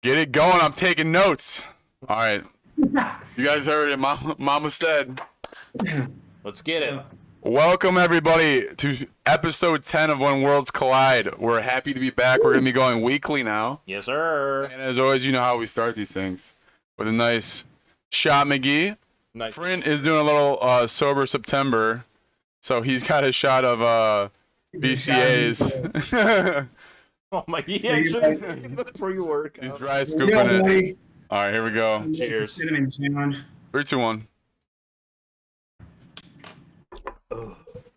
Get it going. I'm taking notes. All right. You guys heard it. Mama said. Let's get it. Welcome, everybody, to episode 10 of When Worlds Collide. We're happy to be back. We're going to be going weekly now. Yes, sir. And as always, you know how we start these things. With a nice shot McGee. Nice. Frindt is doing a little sober September. So he's got a shot of BCAs. Oh my, he actually the pre-workout. He's dry scooping it. All right, here we go. Cheers. Cinnamon challenge. 3, 2, 1. And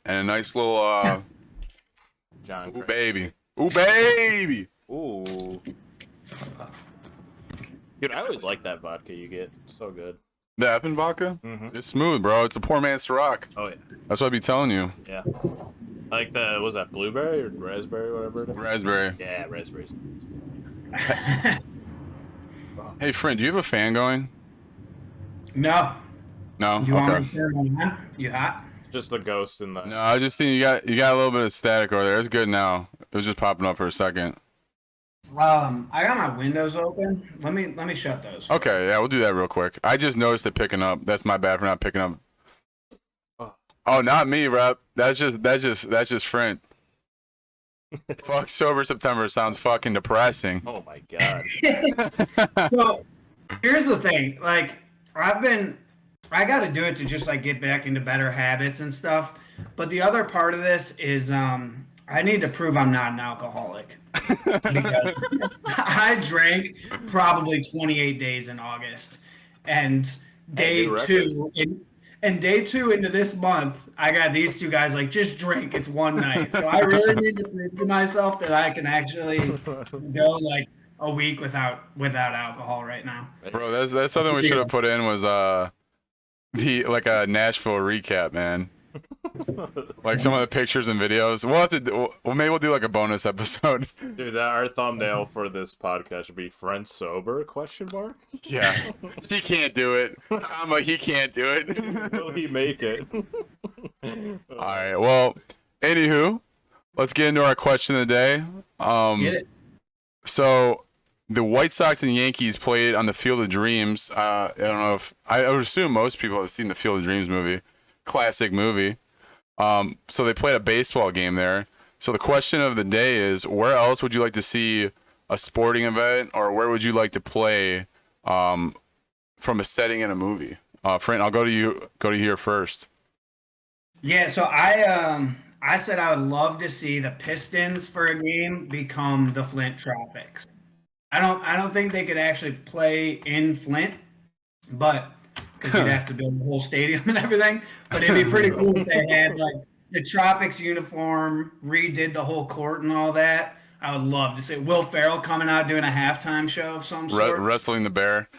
a nice little John. ooh baby. Ooh baby. Ooh. Dude, I always like that vodka you get. So good. The effing vodka? Mm-hmm. It's smooth, bro. It's a poor man's Ciroc. Oh yeah. That's what I be telling you. Yeah. Like the was that blueberry or raspberry, whatever it is? Raspberry. Yeah, raspberries. Hey, friend, do you have a fan going? No. No? You want Okay. me to turn it on? You hot? Just the ghost in the. No, I just think you got a little bit of static over there. It's good now. It was just popping up for a second. I got my windows open. Let me shut those. Okay, yeah, we'll do that real quick. I just noticed it picking up. That's my bad for not picking up. Oh, not me, Rep. That's just Frindt. Fuck sober September sounds fucking depressing. Oh my god. So here's the thing. Like I got to do it to just like get back into better habits and stuff. But the other part of this is I need to prove I'm not an alcoholic. Because I drank probably 28 days in August, and day two into this month, I got these two guys like, just drink. It's one night. So I really need to prove to myself that I can actually go like a week without alcohol right now. Bro, that's something we should have put in was a Nashville recap, man. Like some of the pictures and videos. Maybe we'll do like a bonus episode. Dude, our thumbnail for this podcast should be "Friend sober?" ? Yeah, he can't do it. He can't do it. Will he make it? All right. Well, anywho, let's get into our question of the day. Get it? So the White Sox and Yankees played on the Field of Dreams. I don't know if I would assume most people have seen the Field of Dreams movie. Classic movie. So they played a baseball game there. So the question of the day is, where else would you like to see a sporting event, or where would you like to play from a setting in a movie? Frindt, I'll go to you. Go to here first. Yeah, so I said I would love to see the Pistons for a game become the Flindt Tropics. I don't think they could actually play in Flint, but because you'd have to build a whole stadium and everything. But it'd be pretty cool if they had like the Tropics uniform, redid the whole court and all that. I would love to see Will Ferrell coming out doing a halftime show of some sort. Wrestling the bear.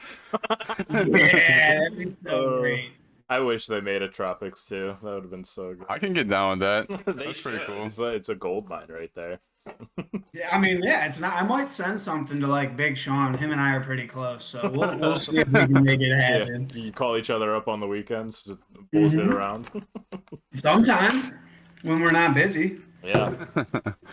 Yeah, that'd be so great. I wish they made a Tropics too. That would have been so good. I can get down with that. That's pretty cool. It's a gold mine right there. Yeah, I mean, yeah, it's not. I might send something to like Big Sean. Him and I are pretty close, so we'll see if we can make it happen. Yeah, you call each other up on the weekends, just bullshit around. Sometimes when we're not busy. Yeah.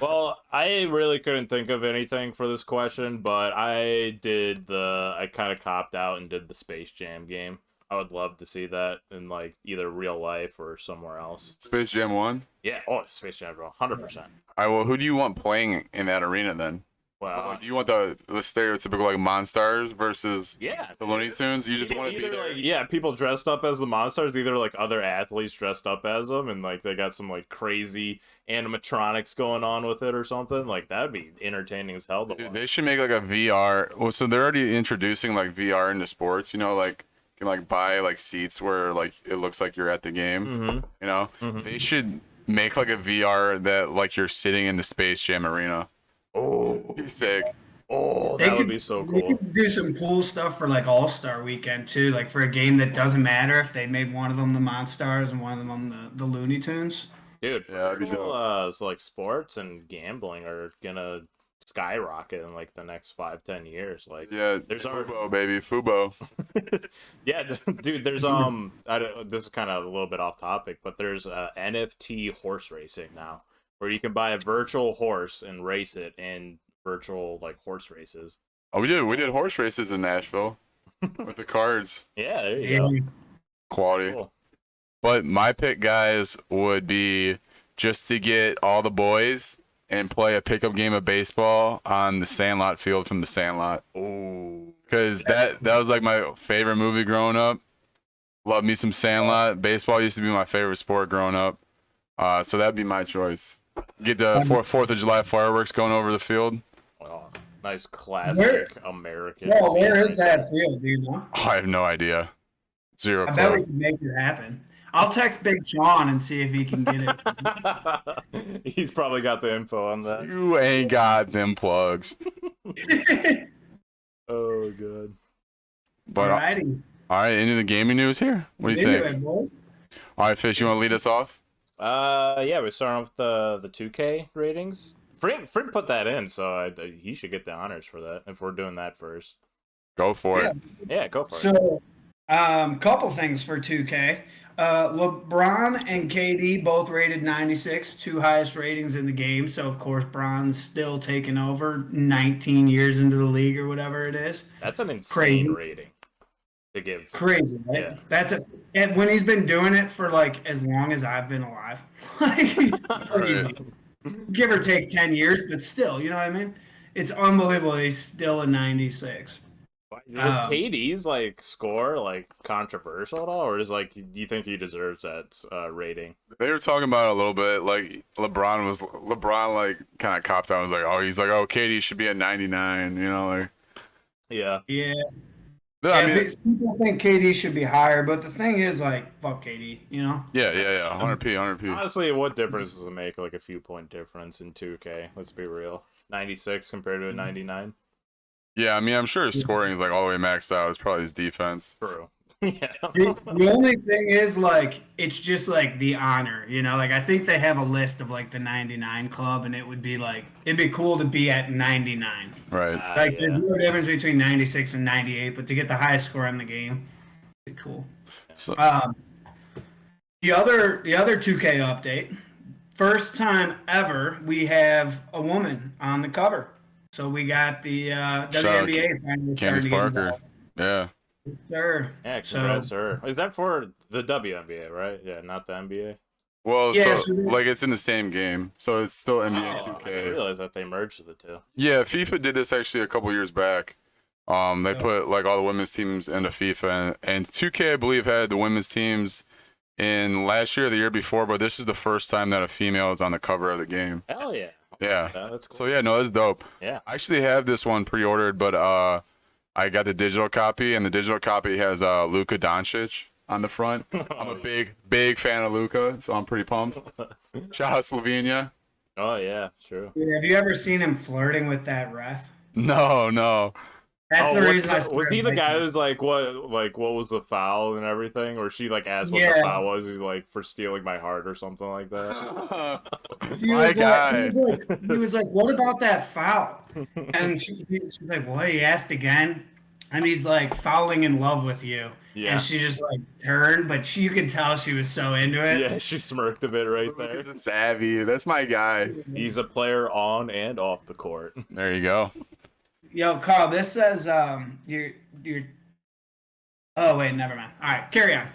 Well, I really couldn't think of anything for this question, but I kind of copped out and did the Space Jam game. I would love to see that in like either real life or somewhere else. Space Jam 1? Yeah. Oh, Space Jam, bro. 100%. All right, well, who do you want playing in that arena then? Well, Like, do you want the stereotypical like Monstars versus the Looney Tunes? You just want to be either, there? like, people dressed up as the Monstars, either like other athletes dressed up as them, and like they got some like crazy animatronics going on with it or something. Like that'd be entertaining as hell to Dude, watch. they should make like a VR. Well, so they're already introducing like VR into sports. You know, like you can like buy like seats where like it looks like you're at the game. Mm-hmm. You know, they should make like a VR that like you're sitting in the Space Jam arena. Oh, He's sick. Oh, that would be so They cool. could do some cool stuff for like All-Star Weekend too, like for a game that doesn't matter if they made one of them the Monstars and one of them the Looney Tunes. Dude, Yeah, that'd be dope. so like sports and gambling are gonna skyrocket in like the next 5-10 years. Like, Yeah, there's Fubo, baby, Fubo. yeah, dude. There's this is kind of a little bit off topic, but there's NFT horse racing now, where you can buy a virtual horse and race it in virtual like horse races. Oh, we did horse races in Nashville with the cards. Yeah, there you Yeah. go. Quality. Cool. But my pick, guys, would be just to get all the boys and play a pickup game of baseball on the Sandlot field from the Sandlot. Ooh. Because that was like my favorite movie growing up. Love me some Sandlot. Baseball used to be my favorite sport growing up. So that'd be my choice. Get the 4th of July fireworks going over the field. Oh, nice classic American. Well, scene where is right that field? Do you know? Oh, I have no idea. Zero I bet we clue. can make it happen. I'll text Big Sean and see if he can get it. there. He's probably got the info on that. You ain't got them plugs. Oh, good. But Alrighty. all right, into the gaming news here. What do you Into think? it, boys. All right, Fish, you want to lead us off? Yeah, we're starting off with the 2K ratings. Frindt put that in, so he should get the honors for that if we're doing that first. Go for it. Yeah, go for it. So, couple things for 2K. LeBron and KD both rated 96, two highest ratings in the game. So, of course, Bron's still taking over 19 years into the league or whatever it is. That's an insane Crazy. rating to give. Crazy, right? Yeah. That's it. And when he's been doing it for like as long as I've been alive, like Right. give or take 10 years, but still, you know what I mean? It's unbelievable. He's still a 96. Would KD's like score like controversial at all, or is like you think he deserves that rating? They were talking about it a little bit. Like LeBron like kind of copped out. Was like, oh, KD should be at 99. You know, like. Yeah. Yeah. I mean, People think KD should be higher, but the thing is, like, fuck KD, you know? yeah. 100p. Honestly, what difference does it make? Like a few point difference in 2K. Let's be real. 96 compared to a 99. Yeah, I mean, I'm sure his scoring is like all the way maxed out. It's probably his defense. True. Yeah. The only thing is, like, it's just like the honor, you know? Like, I think they have a list of like the 99 club, and it would be like, it'd be cool to be at 99. Right. Like, there's no difference between 96 and 98, but to get the highest score in the game, it'd be cool. So, The other 2K update, first time ever we have a woman on the cover. So we got the WNBA finally starting Candace to get Parker. involved. Yeah. Yes, sir. Yeah, congrats to her. Is that for the WNBA, right? Yeah, not the NBA. Well, Yeah, so so- like it's in the same game, so it's still NBA Oh, I 2K. didn't realize that they merged the two. Yeah, FIFA did this actually a couple years back. They put like all the women's teams into FIFA, and 2K I believe had the women's teams in last year or the year before, but this is the first time that a female is on the cover of the game. Hell yeah. Yeah. That's cool. So yeah, no, that's dope. Yeah. I actually have this one pre-ordered, but I got the digital copy, and the digital copy has Luka Doncic on the front. I'm a big fan of Luka, so I'm pretty pumped. Shout out Slovenia. Oh yeah, true. Have you ever seen him flirting with that ref? No. That's the reason I was started he the guy liking who's like what was the foul and everything, or she like asked what the Yeah. foul was? He's like for stealing my heart or something like that. it. He My was guy. he was like, what about that foul? And she's like, what? He asked again. And he's like, falling in love with you. Yeah. And she just like turned, but you could tell she was so into it. Yeah, she smirked a bit right there. Luka's a savvy. That's my guy. He's a player on and off the court. There you go. Yo, Carl, this says you're oh wait, never mind. All right, carry on.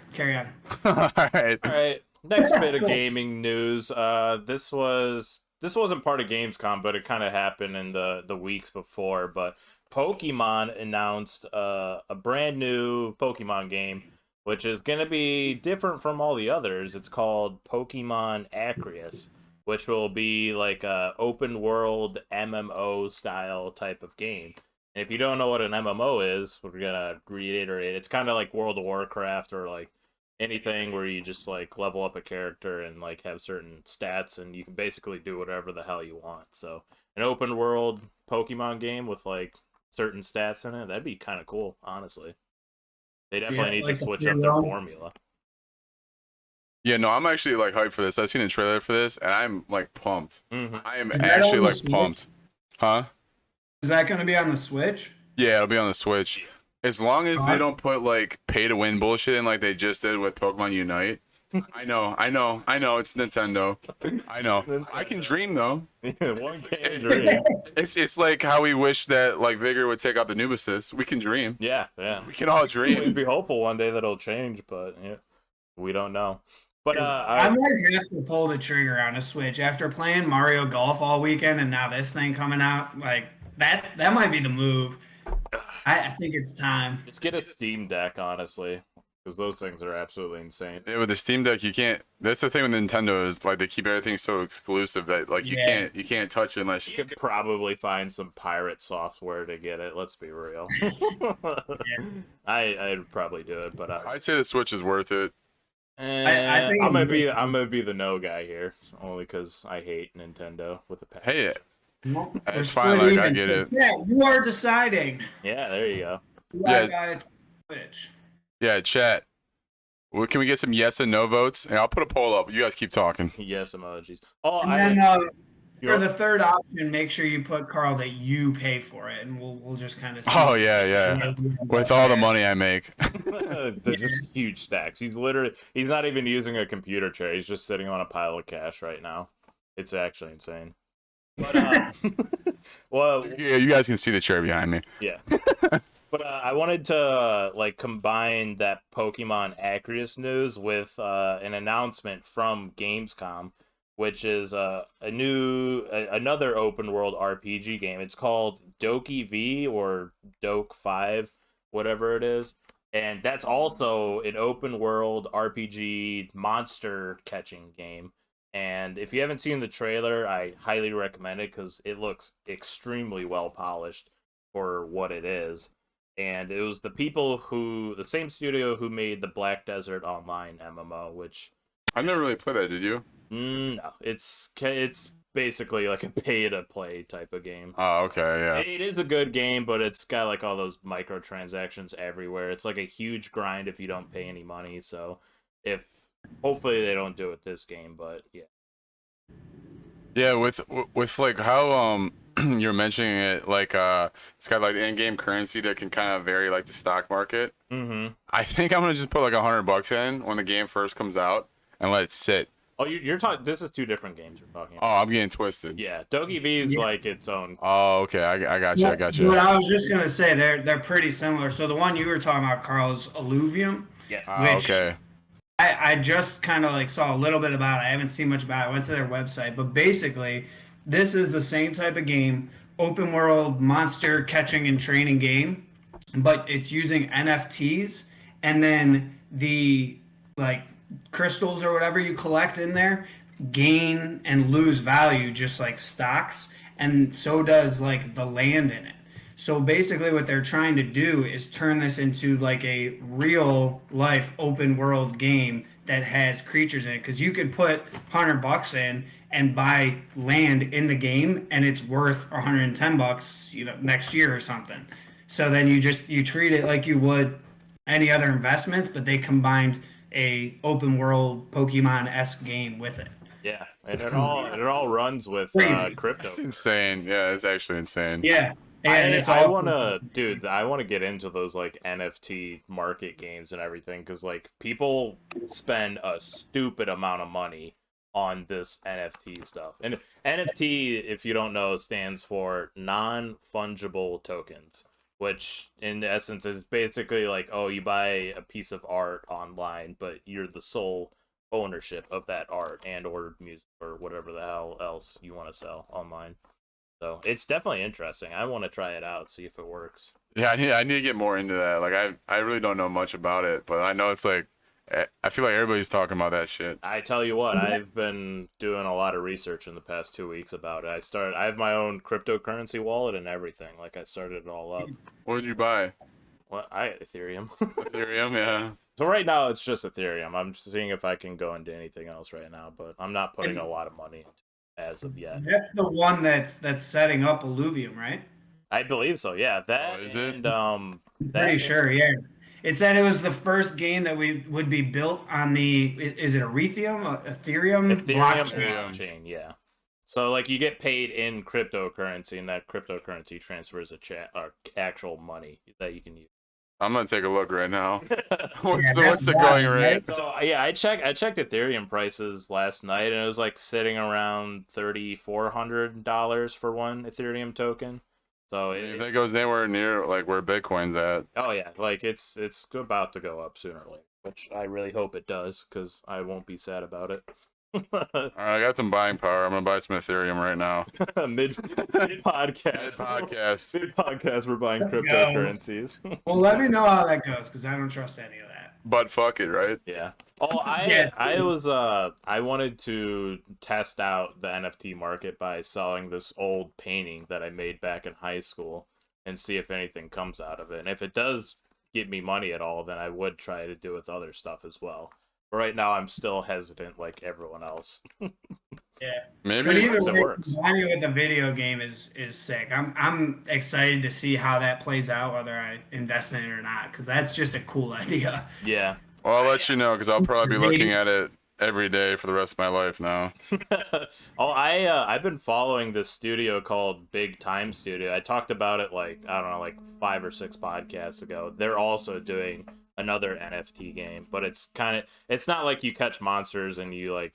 All right. All right, next bit of gaming news. This wasn't part of Gamescom, but it kind of happened in the weeks before. But Pokemon announced a brand new Pokemon game, which is gonna be different from all the others. It's called Pokemon Arceus, which will be like a open world MMO style type of game. And if you don't know what an MMO is, we're gonna reiterate. It's kind of like World of Warcraft or like anything where you just like level up a character and like have certain stats, and you can basically do whatever the hell you want. So an open world Pokemon game with like certain stats in it, that'd be kind of cool, honestly. They definitely need like to a switch free up their roam. formula. Yeah, no, I'm actually like hyped for this. I've seen a trailer for this, and I'm like pumped. Mm-hmm. I am Is that actually on the like Switch? pumped. Huh? Is that going to be on the Switch? Yeah, it'll be on the Switch. As long as they don't put like pay to win bullshit in like they just did with Pokemon Unite, I know. It's Nintendo. I know. I can dream though. One can dream. It's like how we wish that like Vigor would take out the noob assist. We can dream. Yeah, yeah. We can all Please dream. be hopeful one day that it'll change, but yeah, we don't know. But I might have to pull the trigger on a Switch after playing Mario Golf all weekend, and now this thing coming out. Like that might be the move. I think it's time. just get a Steam Deck, honestly, because those things are absolutely insane. Yeah, with the Steam Deck, you can't. That's the thing with Nintendo is like they keep everything so exclusive that like Yeah. you can't touch it unless You could probably find some pirate software to get it. Let's be real. I'd probably do it, but I'd say the Switch is worth it. I think I'm gonna be the no guy here, only because I hate Nintendo with a passion. Hey, We're it's fine. split Like I even. get it. Yeah, you are deciding. Yeah, there you go. Yeah. I got it. Switch. Yeah, chat. Well, can we get some yes and no votes? And I'll put a poll up. You guys keep talking. Yes, emojis. Oh, And then you're- for the third option, make sure you put Carl that you pay for it, and we'll just kind of. Oh yeah. With all the money I make. they're just huge stacks. He's not even using a computer chair. He's just sitting on a pile of cash right now. It's actually insane. But well, Yeah, you guys can see the chair behind me. yeah. But I wanted to like combine that Pokemon Arceus news with an announcement from Gamescom, which is another open world RPG game. It's called Doki V or Doke 5, whatever it is. And that's also an open world RPG monster catching game. And if you haven't seen the trailer, I highly recommend it because it looks extremely well polished for what it is. And it was the same studio who made the Black Desert Online MMO, which I never really played that. Did you? no, it's basically like a pay to play type of game. Oh, okay, yeah. It is a good game, but it's got like all those microtransactions everywhere. It's like a huge grind if you don't pay any money. So if hopefully they don't do it with this game, but yeah. Yeah, with like how you're mentioning it, like it's got like in-game currency that can kind of vary like the stock market. Mm-hmm. I think I'm gonna just put like $100 in when the game first comes out and let it sit. Oh, you're talking. This is two different games you're talking about. Oh, I'm getting twisted. Yeah, Doki V is like its own. Oh, okay. I got you. I got you. What I was just gonna say, they're pretty similar. So the one you were talking about, Carl, is Alluvium. Yes. Which- Okay. I just kind of like saw a little bit about it. I haven't seen much about it. I went to their website, but basically, this is the same type of game, open world monster catching and training game, but it's using NFTs, and then the like crystals or whatever you collect in there gain and lose value just like stocks, and so does like the land in it. So basically what they're trying to do is turn this into like a real life open world game that has creatures in it, because you could put $100 in and buy land in the game and it's worth $110, next year or something. So then you treat it like you would any other investments, but they combined a open world Pokemon-esque game with it. Yeah, and it all runs with Crazy. crypto. It's insane. Yeah, it's actually insane. Yeah. And it's I all want to get into those like NFT market games and everything, because like people spend a stupid amount of money on this NFT stuff. And NFT, if you don't know, stands for non-fungible tokens, which in essence is basically like, oh, you buy a piece of art online, but you're the sole ownership of that art and or music or whatever the hell else you want to sell online. So it's definitely interesting. I want to try it out, see if it works. Yeah, I need to get more into that. Like I really don't know much about it, but I know it's like I feel like everybody's talking about that shit. I tell you what, I've been doing a lot of research in the past 2 weeks about it. I have my own cryptocurrency wallet and everything. Like I started it all up. What did you buy? Well, Ethereum. Ethereum, yeah. So right now it's just Ethereum. I'm just seeing if I can go into anything else right now, but I'm not putting a lot of money into it as of yet. That's the one that's setting up Alluvium, right? I believe so. Yeah, that is it? And Pretty sure, yeah. It said it was the first game that would be built on is it Ethereum Ethereum blockchain? blockchain, yeah. So like you get paid in cryptocurrency, and that cryptocurrency transfers actual money that you can use. I'm gonna take a look right now. Yeah, What's that's the wild, going rate? So yeah, I checked Ethereum prices last night, and it was like sitting around $3,400 for one Ethereum token. So If that goes anywhere near like where Bitcoin's at, oh yeah, like it's about to go up sooner or later, which I really hope it does, because I won't be sad about it. all right, I got some buying power. I'm gonna buy some Ethereum right now. mid podcast, Podcast. mid podcast, we're buying Let's go. cryptocurrencies. Well, let me know how that goes because I don't trust any of that. But fuck it, right? Yeah. Oh, Yeah. I wanted to test out the NFT market by selling this old painting that I made back in high school and see if anything comes out of it. And if it does give me money at all, then I would try to do with other stuff as well. But right now, I'm still hesitant, like everyone else. Yeah. Maybe But either it way, works. combining with the video game is sick. I'm excited to see how that plays out, whether I invest in it or not, because that's just a cool idea. Yeah. Well, I'll let you know because I'll probably be looking at it every day for the rest of my life now. I've been following this studio called Big Time Studio. I talked about it like, I don't know, like 5 or 6 podcasts ago. They're also doing another NFT game, but it's not like you catch monsters and you like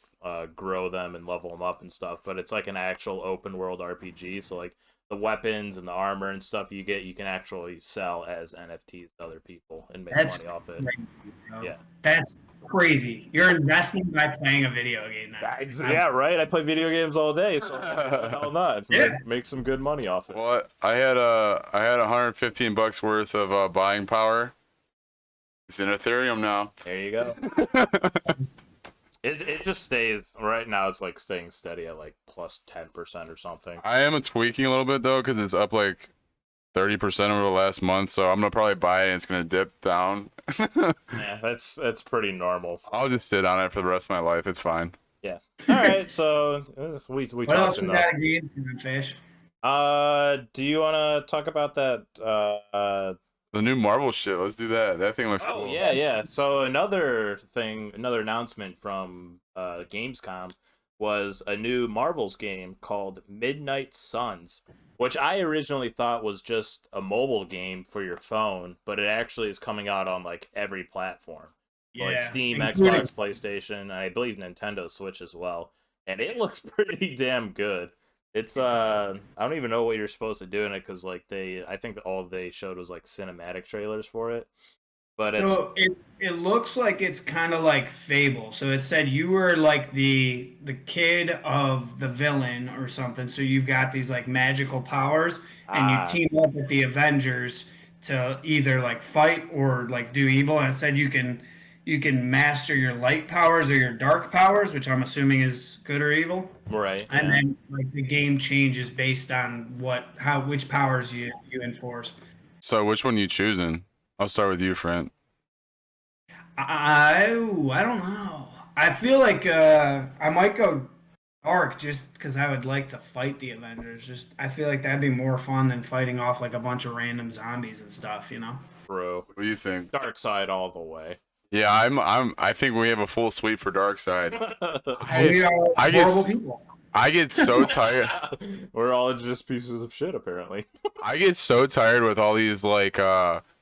grow them and level them up and stuff, but it's like an actual open world RPG. So like the weapons and the armor and stuff you get, you can actually sell as NFTs to other people and make That's money off it. crazy, bro. Yeah. That's crazy. You're investing by playing a video game now. Yeah, right. I play video games all day, so why the hell not? Yeah. Make some good money off it. Well, I had $115 worth of buying power. It's in Ethereum now. There you go. It just stays right now. It's like staying steady at like plus 10% or something. I am tweaking a little bit though because it's up like 30% over the last month. So I'm gonna probably buy it and it's gonna dip down. Yeah, that's pretty normal. I'll just sit on it for the rest of my life. It's fine. Yeah. All right. So we What talked else we enough. got in games, Fish? Do you want to talk about that? The new Marvel shit. Let's do that. That thing looks Oh cool. yeah. So another announcement from Gamescom was a new Marvel's game called Midnight Suns, which I originally thought was just a mobile game for your phone, but it actually is coming out on like every platform. Like Steam, including- Xbox, PlayStation, and I believe Nintendo Switch as well. And it looks pretty damn good. It's I don't even know what you're supposed to do in it because like I think all they showed was like cinematic trailers for it. But it's So it looks like it's kind of like Fable. So it said you were like the kid of the villain or something. So you've got these like magical powers, and you team up with the Avengers to either like fight or like do evil. And it said you can master your light powers or your dark powers, which I'm assuming is good or evil. right. And then like the game changes based on which powers you enforce. So which one you choosing? I'll start with you, Frindt. I don't know. I feel like I might go dark just because I would like to fight the Avengers. I feel like that'd be more fun than fighting off like a bunch of random zombies and stuff. Bro. What do you think? Dark side all the way. Yeah, I think we have a full suite for Dark Side. We are I horrible get people. I get so tired. We're all just pieces of shit, apparently. I get so tired with all these like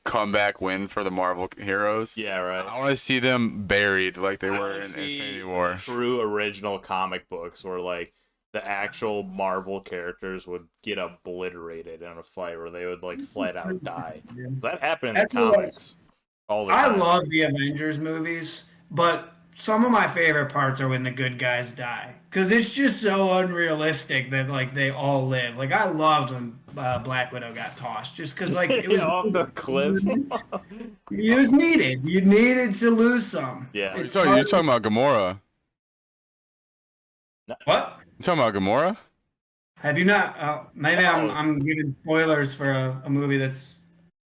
comeback win for the Marvel heroes. Yeah, right. I want to see them buried like they I were wanna in see Infinity War. True original comic books where like the actual Marvel characters would get obliterated in a fight where they would like flat out die. That happened in That's the what- comics. All the I time. love the Avengers movies, but some of my favorite parts are when the good guys die because it's just so unrealistic that like they all live. Like I loved when Black Widow got tossed just because like it was off the cliff. it was needed. You needed to lose some. Yeah. You're It's talking, hard- you're talking about Gamora. What? You're talking about Gamora? Have you not? Maybe I'm giving spoilers for a movie that's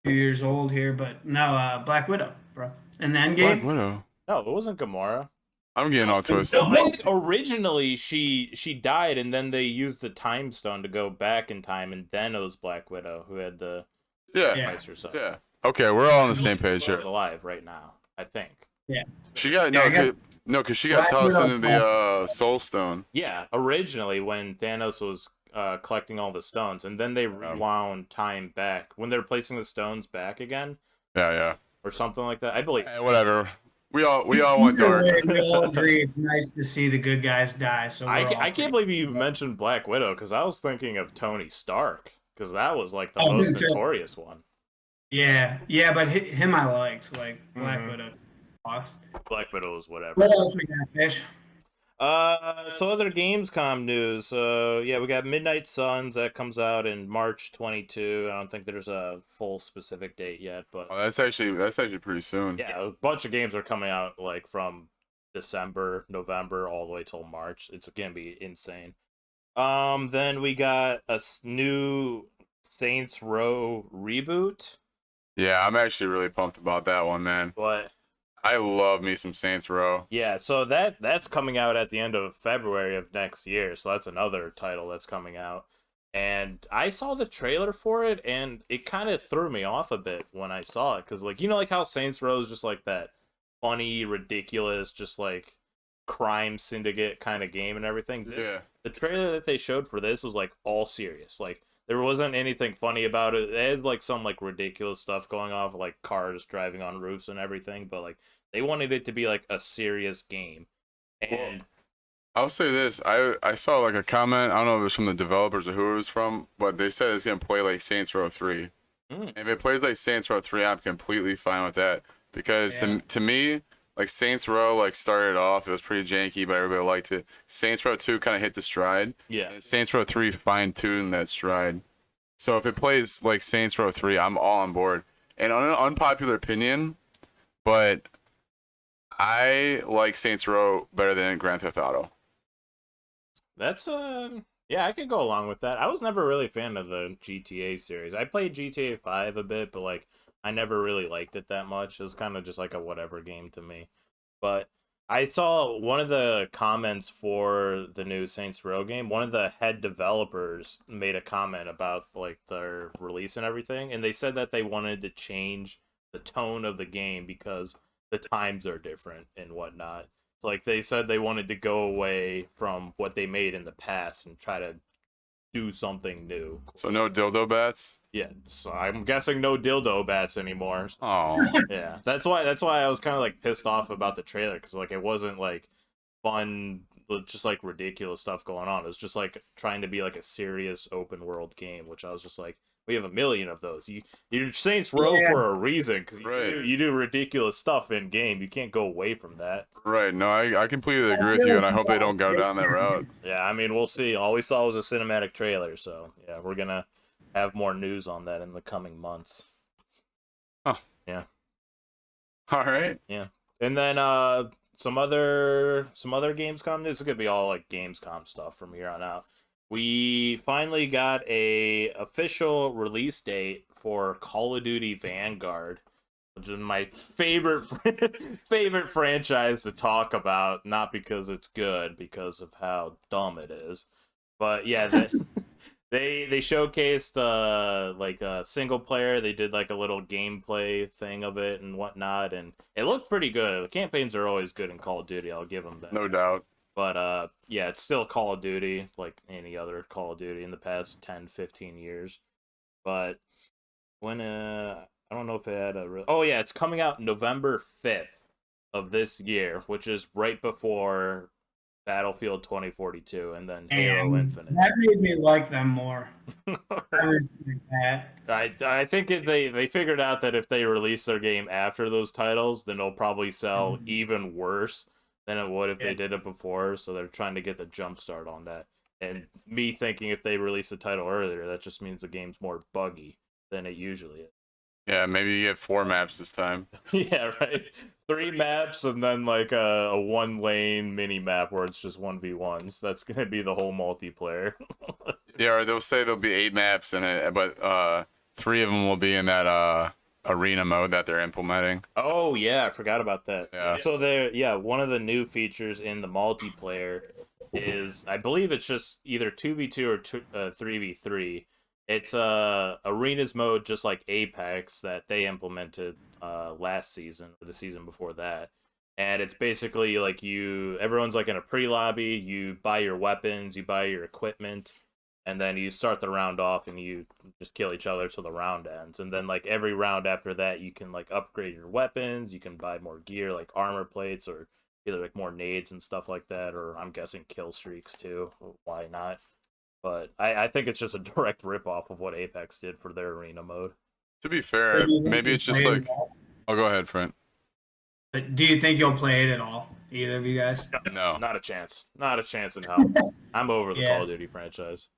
a few years old here, but no, Black Widow, bro. In the Black Endgame. Widow. No, it wasn't Gamora. I'm getting all twisted. No, I think originally she died, and then they used the time stone to go back in time, and then it was Black Widow who had the Yeah. Yeah. mice or something. Yeah. Okay, we're all on the same page She's here. alive right now, I think. She got Yeah, I got- because she got Black tossed Widow into the Soul Stone. Yeah, originally when Thanos was collecting all the stones, and then they rewound time back when they're placing the stones back again. Yeah. or something like that. I believe. Whatever. We all went dark. We all agree it's nice to see the good guys die. So I can't believe you mentioned Black Widow because I was thinking of Tony Stark because that was like the most notorious one. Yeah, but him I liked, like Black Widow. Black Widow is whatever. What else we got, Fish? So other Gamescom news. Yeah, we got Midnight Suns that comes out in March 22. I don't think there's a full specific date yet, but That's actually pretty soon. yeah, a bunch of games are coming out like from December, November, all the way till March. It's gonna be insane. Then we got a new Saints Row reboot. Yeah, I'm actually really pumped about that one, man. But I love me some Saints Row. yeah, so that's coming out at the end of February of next year. So that's another title that's coming out. And I saw the trailer for it, and it kind of threw me off a bit when I saw it, because like like how Saints Row is just like that funny, ridiculous, just like crime syndicate kind of game and everything. The trailer that they showed for this was like all serious. Like there wasn't anything funny about it. They had like some like ridiculous stuff going off, like cars driving on roofs and everything, but like they wanted it to be like a serious game. And I'll say this: I saw like a comment. I don't know if it was from the developers or who it was from, but they said it's gonna play like Saints Row 3. If it plays like Saints Row 3, I'm completely fine with that, because to me, like Saints Row like started off, it was pretty janky, but everybody liked it. Saints Row 2 kind of hit the stride. yeah, And Saints Row 3 fine-tuned that stride. So if it plays like Saints Row 3, I'm all on board. And on an unpopular opinion, but I like Saints Row better than Grand Theft Auto. that's yeah, I could go along with that. I was never really a fan of the GTA series. I played GTA 5 a bit, but like I never really liked it that much. It was kind of just like a whatever game to me. But I saw one of the comments for the new Saints Row game. One of the head developers made a comment about like their release and everything, and they said that they wanted to change the tone of the game because the times are different and whatnot. So like they said they wanted to go away from what they made in the past and try to do something new. So no dildo bats? Yeah, so I'm guessing no dildo bats anymore. Oh. Yeah, that's why I was kind of like pissed off about the trailer, because like it wasn't like fun, just like ridiculous stuff going on. It was just like trying to be like a serious open world game, which I was just like, we have a million of those. You're Saints Row for a reason, because you do ridiculous stuff in game. You can't go away from that. Right. No, I completely agree with you, and I hope they don't go down that route. Yeah, I mean, we'll see. All we saw was a cinematic trailer, so yeah, we're gonna have more news on that in the coming months. Huh. Yeah. All right. Yeah. And then some other Gamescom news. It's gonna be all like Gamescom stuff from here on out. We finally got a official release date for Call of Duty Vanguard, which is my favorite franchise to talk about, not because it's good, because of how dumb it is. But yeah, they showcased like a single player. They did like a little gameplay thing of it and whatnot, and it looked pretty good. The campaigns are always good in Call of Duty. I'll give them that. No doubt. But yeah, it's still Call of Duty, like any other Call of Duty in the past 10, 15 years. But when I don't know if it had a oh yeah, it's coming out November 5th of this year, which is right before Battlefield 2042 and then Halo Infinite. That made me like them more. I think they figured out that if they release their game after those titles, then it'll probably sell even worse than it would if they did it before, so they're trying to get the jump start on that. And me thinking if they release the title earlier, that just means the game's more buggy than it usually is. Yeah, maybe you get 4 maps this time. Yeah, right. 3 maps and then like a 1-lane mini map where it's just 1v1s. That's gonna be the whole multiplayer. Yeah, or they'll say there'll be 8 maps in it, but 3 of them will be in that arena mode that they're implementing. Oh yeah, I forgot about that. Yeah. So one of the new features in the multiplayer is, I believe it's just either 2v2 or 3v3. It's arenas mode, just like Apex that they implemented last season or the season before that. And it's basically like everyone's like in a pre-lobby, you buy your weapons, you buy your equipment, and then you start the round off and you just kill each other till the round ends. And then like every round after that, you can like upgrade your weapons, you can buy more gear like armor plates or either like more nades and stuff like that, or I'm guessing kill streaks too. Why not? But I think it's just a direct ripoff of what Apex did for their arena mode. To be fair, maybe it's just like. Oh, go ahead, Frindt. But do you think you'll play it at all? Either of you guys? No. Not a chance. Not a chance in hell. I'm over the Yeah. Call of Duty franchise.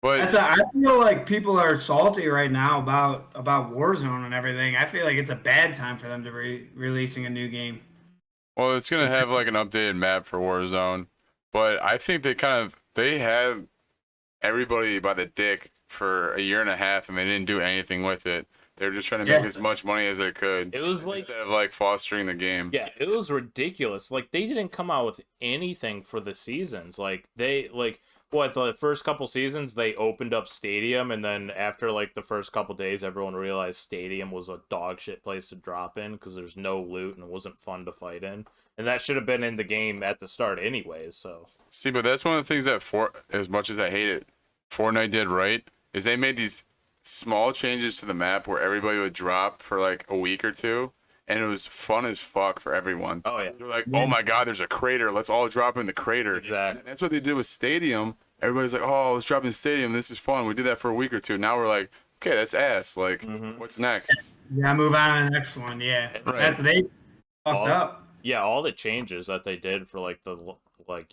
But I feel like people are salty right now about Warzone and everything. I feel like it's a bad time for them to be releasing a new game. well, it's gonna have like an updated map for Warzone, but I think they had everybody by the dick for a year and a half, and they didn't do anything with it. They were just trying to make as much money as they could. It was like, instead of like fostering the game. yeah, it was ridiculous. Like they didn't come out with anything for the seasons. Like they the first couple seasons they opened up Stadium, and then after like the first couple days, everyone realized Stadium was a dog shit place to drop in because there's no loot and it wasn't fun to fight in. And that should have been in the game at the start anyways. So see, but that's one of the things that as much as I hate it, Fortnite did right is they made these small changes to the map where everybody would drop for like a week or two, and it was fun as fuck for everyone. oh yeah, They're like, oh my god, there's a crater. Let's all drop in the crater. exactly. And that's what they did with Stadium. Everybody's like, oh, let's drop in Stadium. This is fun. We did that for a week or two. Now we're like, okay, that's ass. Like, what's next? Yeah, move on to the next one. Yeah, Right. they fucked up. Yeah, all the changes that they did for like the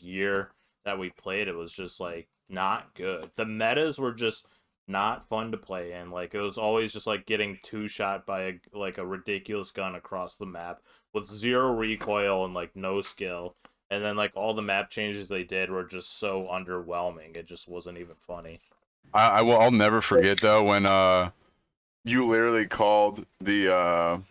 year that we played, it was just like not good. The metas were just not fun to play in. Like it was always just like getting two-shot by a ridiculous gun across the map with zero recoil and like no skill. And then like all the map changes they did were just so underwhelming. It just wasn't even funny. I'll never forget though when you literally called the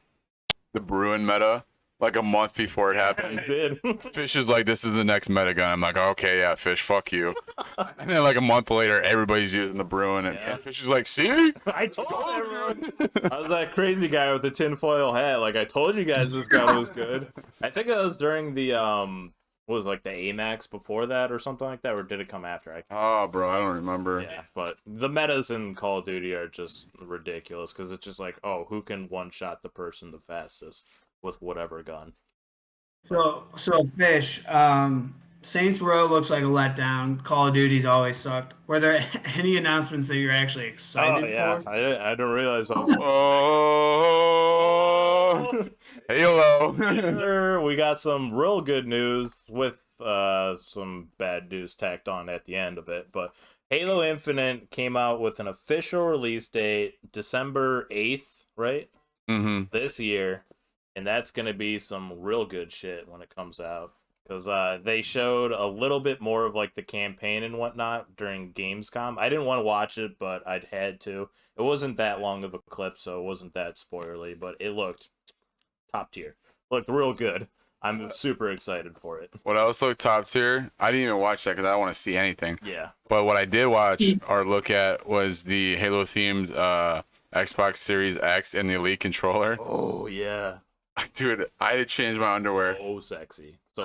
Bruin meta like a month before it happened. I did. Fish is like, this is the next meta gun. I'm like, okay, yeah, Fish, fuck you. And then like a month later, everybody's using the Bruin, and Fish is like, see? I told everyone. I was that crazy guy with the tinfoil hat. Like I told you guys, this gun was good. I think it was during the what was it, like the AMAX before that or something like that, or did it come after? Oh, bro, I don't remember. Yeah, but the metas in Call of Duty are just ridiculous because it's just like, oh, who can one-shot the person the fastest with whatever gun? So Fish, Saints Row looks like a letdown. Call of Duty's always sucked. Were there any announcements that you're actually excited for? I didn't realize. Oh, Halo. We got some real good news with some bad news tacked on at the end of it. But Halo Infinite came out with an official release date, December 8th, right? Mm-hmm. This year. And that's going to be some real good shit when it comes out. Because they showed a little bit more of like the campaign and whatnot during Gamescom. I didn't want to watch it, but I'd had to. It wasn't that long of a clip, so it wasn't that spoilery, but it looked top tier. Looked real good. I'm super excited for it. What else looked top tier? I didn't even watch that because I don't want to see anything. Yeah. But what I did watch or look at was the Halo themed Xbox Series X and the Elite controller. Oh, yeah. Dude, I had to change my underwear. Oh, sexy. So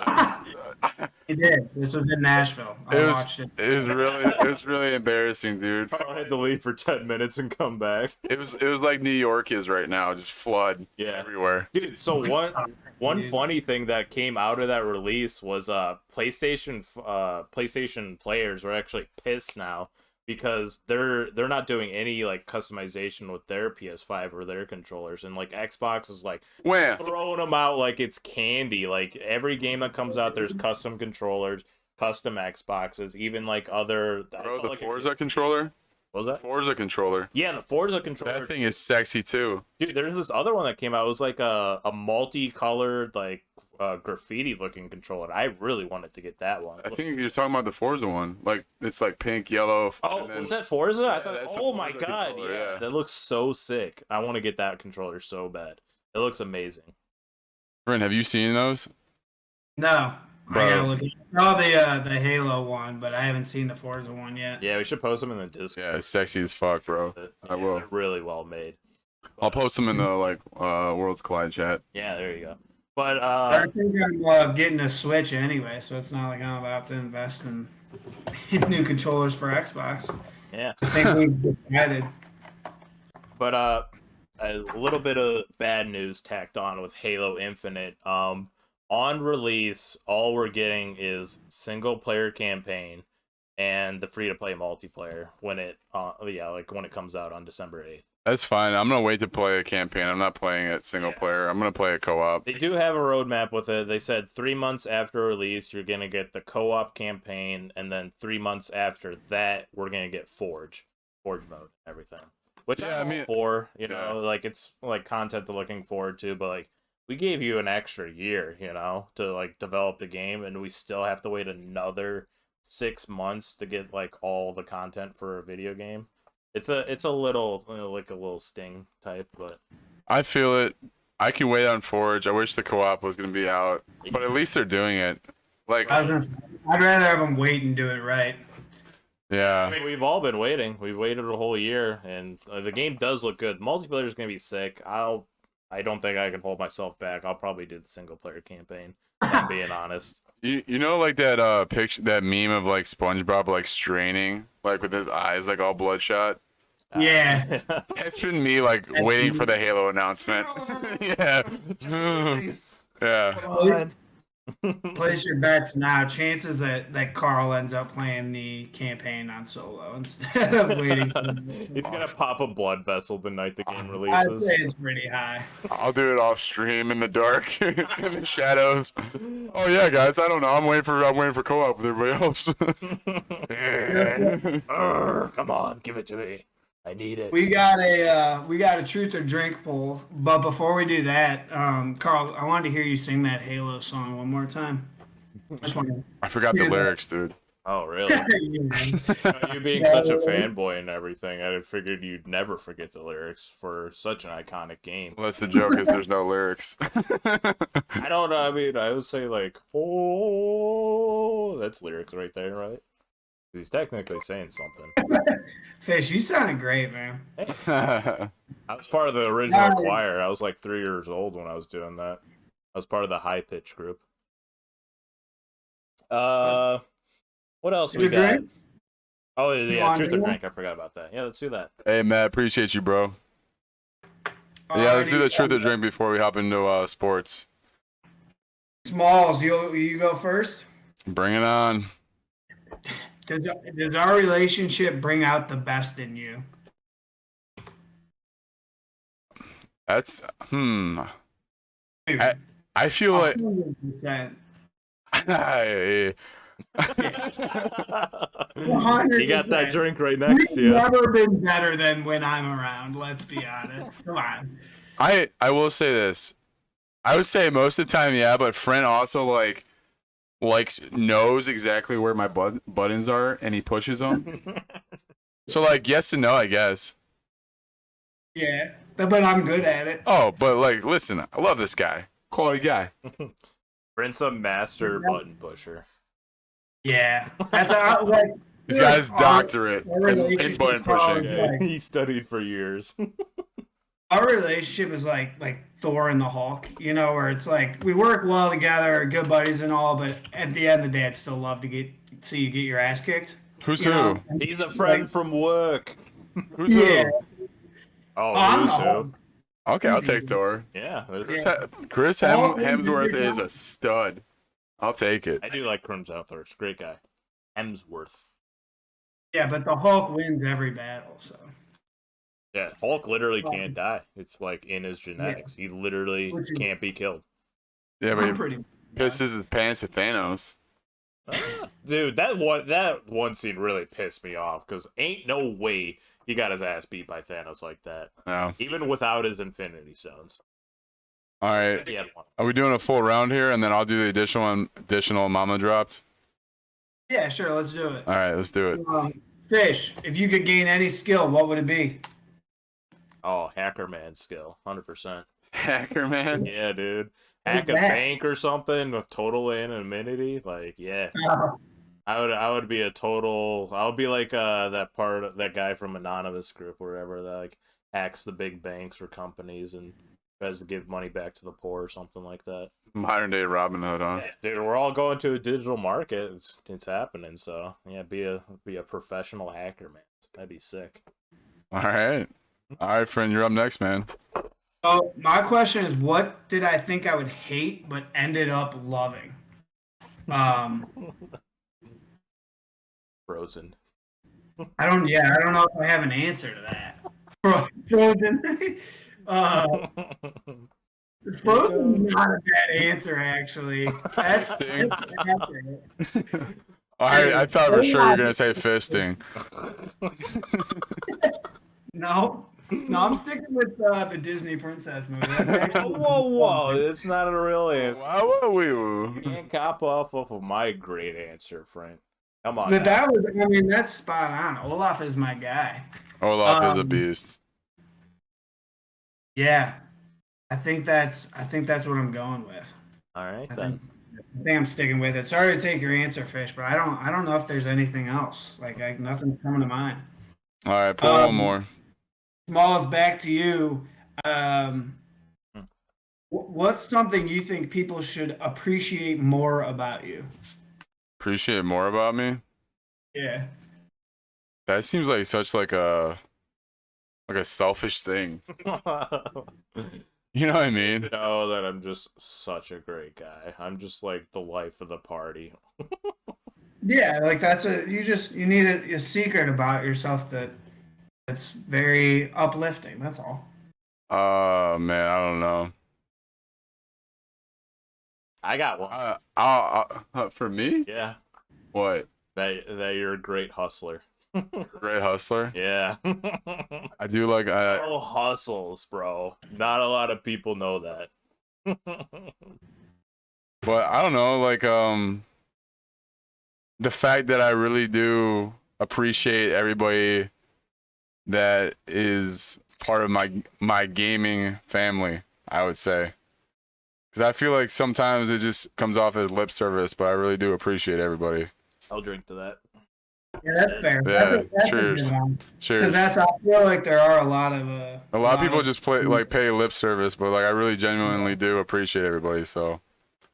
It did. This was in Nashville. I watched it. It was really embarrassing, dude. I had to leave for 10 minutes and come back. It was like New York is right now, just flood everywhere. Dude, so one funny thing that came out of that release was PlayStation players are actually pissed now because they're not doing any like customization with their PS5 or their controllers, and like Xbox is like throwing them out like it's candy. Like every game that comes out, there's custom controllers, custom Xboxes, even like other. Bro, the Forza controller. What was that? Forza controller. Yeah, the Forza controller. That thing is sexy too. Dude, there's this other one that came out. It was like a multicolored, like graffiti-looking controller. I really wanted to get that one. I think you're talking about the Forza one. Like it's like pink, yellow. Oh, was that Forza? Yeah, I thought. Oh my god! Yeah, that looks so sick. I want to get that controller so bad. It looks amazing. Frindt, have you seen those? No. Bro. I gotta look at the Halo one, but I haven't seen the Forza one yet. Yeah, we should post them in the Discord. Yeah, it's sexy as fuck, bro. I will. They're really well made. I'll post them in the Worlds Collide chat. Yeah, there you go. But I think I'm getting a Switch anyway, so it's not like I'm about to invest in new controllers for Xbox. Yeah. I think we've decided. But a little bit of bad news tacked on with Halo Infinite. On release, all we're getting is single player campaign and the free to play multiplayer when it when it comes out on December 8th. That's fine. I'm gonna wait to play a campaign. I'm not playing it single player. I'm gonna play a co-op. They do have a roadmap with it. They said 3 months after release, you're gonna get the co-op campaign, and then 3 months after that, we're gonna get Forge mode, everything. Which Yeah, I'm all for, like it's like content they're looking forward to, but like we gave you an extra year, to like develop the game, and we still have to wait another 6 months to get like all the content for a video game. It's a little like a little sting type, but I feel it. I can wait on Forge. I wish the co-op was gonna be out, but at least they're doing it. Like, I'd rather have them wait and do it right. yeah. I mean, we've all been waiting. We've waited a whole year, and the game does look good. Multiplayer is gonna be sick. I don't think I can hold myself back. I'll probably do the single player campaign. If I'm being honest. You know, like that picture, that meme of like SpongeBob like straining, like with his eyes like all bloodshot. Yeah. It's been me like waiting for the Halo announcement. Yeah. Yeah. Place your bets now. Chances that Carl ends up playing the campaign on solo instead of waiting for He's gonna pop a blood vessel the night the game I'd releases. say it's pretty high. I'll do it off stream in the dark, in the shadows. Oh yeah, guys. I don't know. I'm waiting for co-op with everybody else. Come on, give it to me. I need it. We got a truth or drink poll, but before we do that, Carl, I wanted to hear you sing that Halo song one more time. Just wanted I forgot the lyrics, dude. Oh, really? You being such a fanboy and everything, I figured you'd never forget the lyrics for such an iconic game. Well, that's the joke, is there's no lyrics. I don't know. I mean, I would say like, oh, that's lyrics right there, right? He's technically saying something. Fish, you sounded great, man. I was part of the original choir. I was like 3 years old when I was doing that. I was part of the high pitch group. What else we got? Drink? Oh yeah, truth or drink. I forgot about that. Yeah, let's do that. Hey Matt, appreciate you, bro. Yeah, let's do the truth or drink before we hop into sports. Smalls, you go first. Bring it on. Does our relationship bring out the best in you? That's I feel like 100%. You got that drink right next to you. Never been better than when I'm around. Let's be honest. Come on. I will say this. I would say most of the time, yeah, but Frindt also knows exactly where my buttons are, and he pushes them. So like yes and no, I guess. Yeah, but I'm good at it. Oh, but like, listen, I love this guy. Quality guy. Brent's a master button pusher. Yeah, that's This guy's doctorate in button pushing. He studied for years. Our relationship is like Thor and the Hulk, where it's like we work well together, good buddies and all, but at the end of the day, I'd still love to see you get your ass kicked. Who's who? He's a friend from work. Who's who? Oh, who's who? Okay, I'll take Thor. Yeah. Chris Hemsworth is a stud. I'll take it. I do like Chris Hemsworth. Great guy. Hemsworth. Yeah, but the Hulk wins every battle, so. Yeah, Hulk literally can't die. It's like in his genetics. Yeah. He literally can't be killed. Yeah, but he pisses his pants at Thanos. Dude, that one scene really pissed me off because ain't no way he got his ass beat by Thanos like that. No. Even without his Infinity Stones. All right. Are we doing a full round here, and then I'll do the additional mama dropped? Yeah, sure. Let's do it. All right, let's do it. Fish, if you could gain any skill, what would it be? Oh, Hacker Man skill, 100%. Hacker Man? Yeah, dude. Hack a bank or something with total anonymity. Like, yeah. I would be a total. I would be like that guy from Anonymous Group or whatever that like hacks the big banks or companies and Tries to give money back to the poor or something like that. Modern day Robin Hood, huh? Yeah, dude, we're all going to a digital market. It's happening. So yeah, be a professional hacker, man. That'd be sick. All right, friend, you're up next, man. So my question is, what did I think I would hate but ended up loving? Frozen. I don't know if I have an answer to that. Frozen. Frozen's not a bad answer, actually. That's Fisting. accurate. I thought for sure you were gonna say fisting. No, I'm sticking with the Disney princess movie. That's actually Whoa! It's not a real answer. Wow. You can't cop off of my great answer, Frindt. Come on. But that's spot on. Olaf is my guy. Olaf is a beast. Yeah, I think that's what I'm going with. All right I then. think I'm sticking with it. Sorry to take your answer, Fish, but I don't know if there's anything else. Nothing's coming to mind. All right, pull one more. Smalls, back to you. What's something you think people should appreciate more about you? Appreciate more about me? Yeah. That seems like such like a selfish thing. You know what I mean? You know that I'm just such a great guy. I'm just like the life of the party. Yeah, like you need a secret about yourself that's very uplifting. That's all. Man, I don't know. I got one. For me? Yeah. What? That you're a great hustler. Great hustler? Yeah. I do like Oh, hustles, bro. Not a lot of people know that. but I don't know, like the fact that I really do appreciate everybody that is part of my gaming family, I would say. Because I feel like sometimes it just comes off as lip service, but I really do appreciate everybody. I'll drink to that. Yeah, that's fair. Yeah, that's cheers. A good one. Cheers. Because I feel like there are a lot of a lot of people just pay lip service, but like I really genuinely do appreciate everybody. So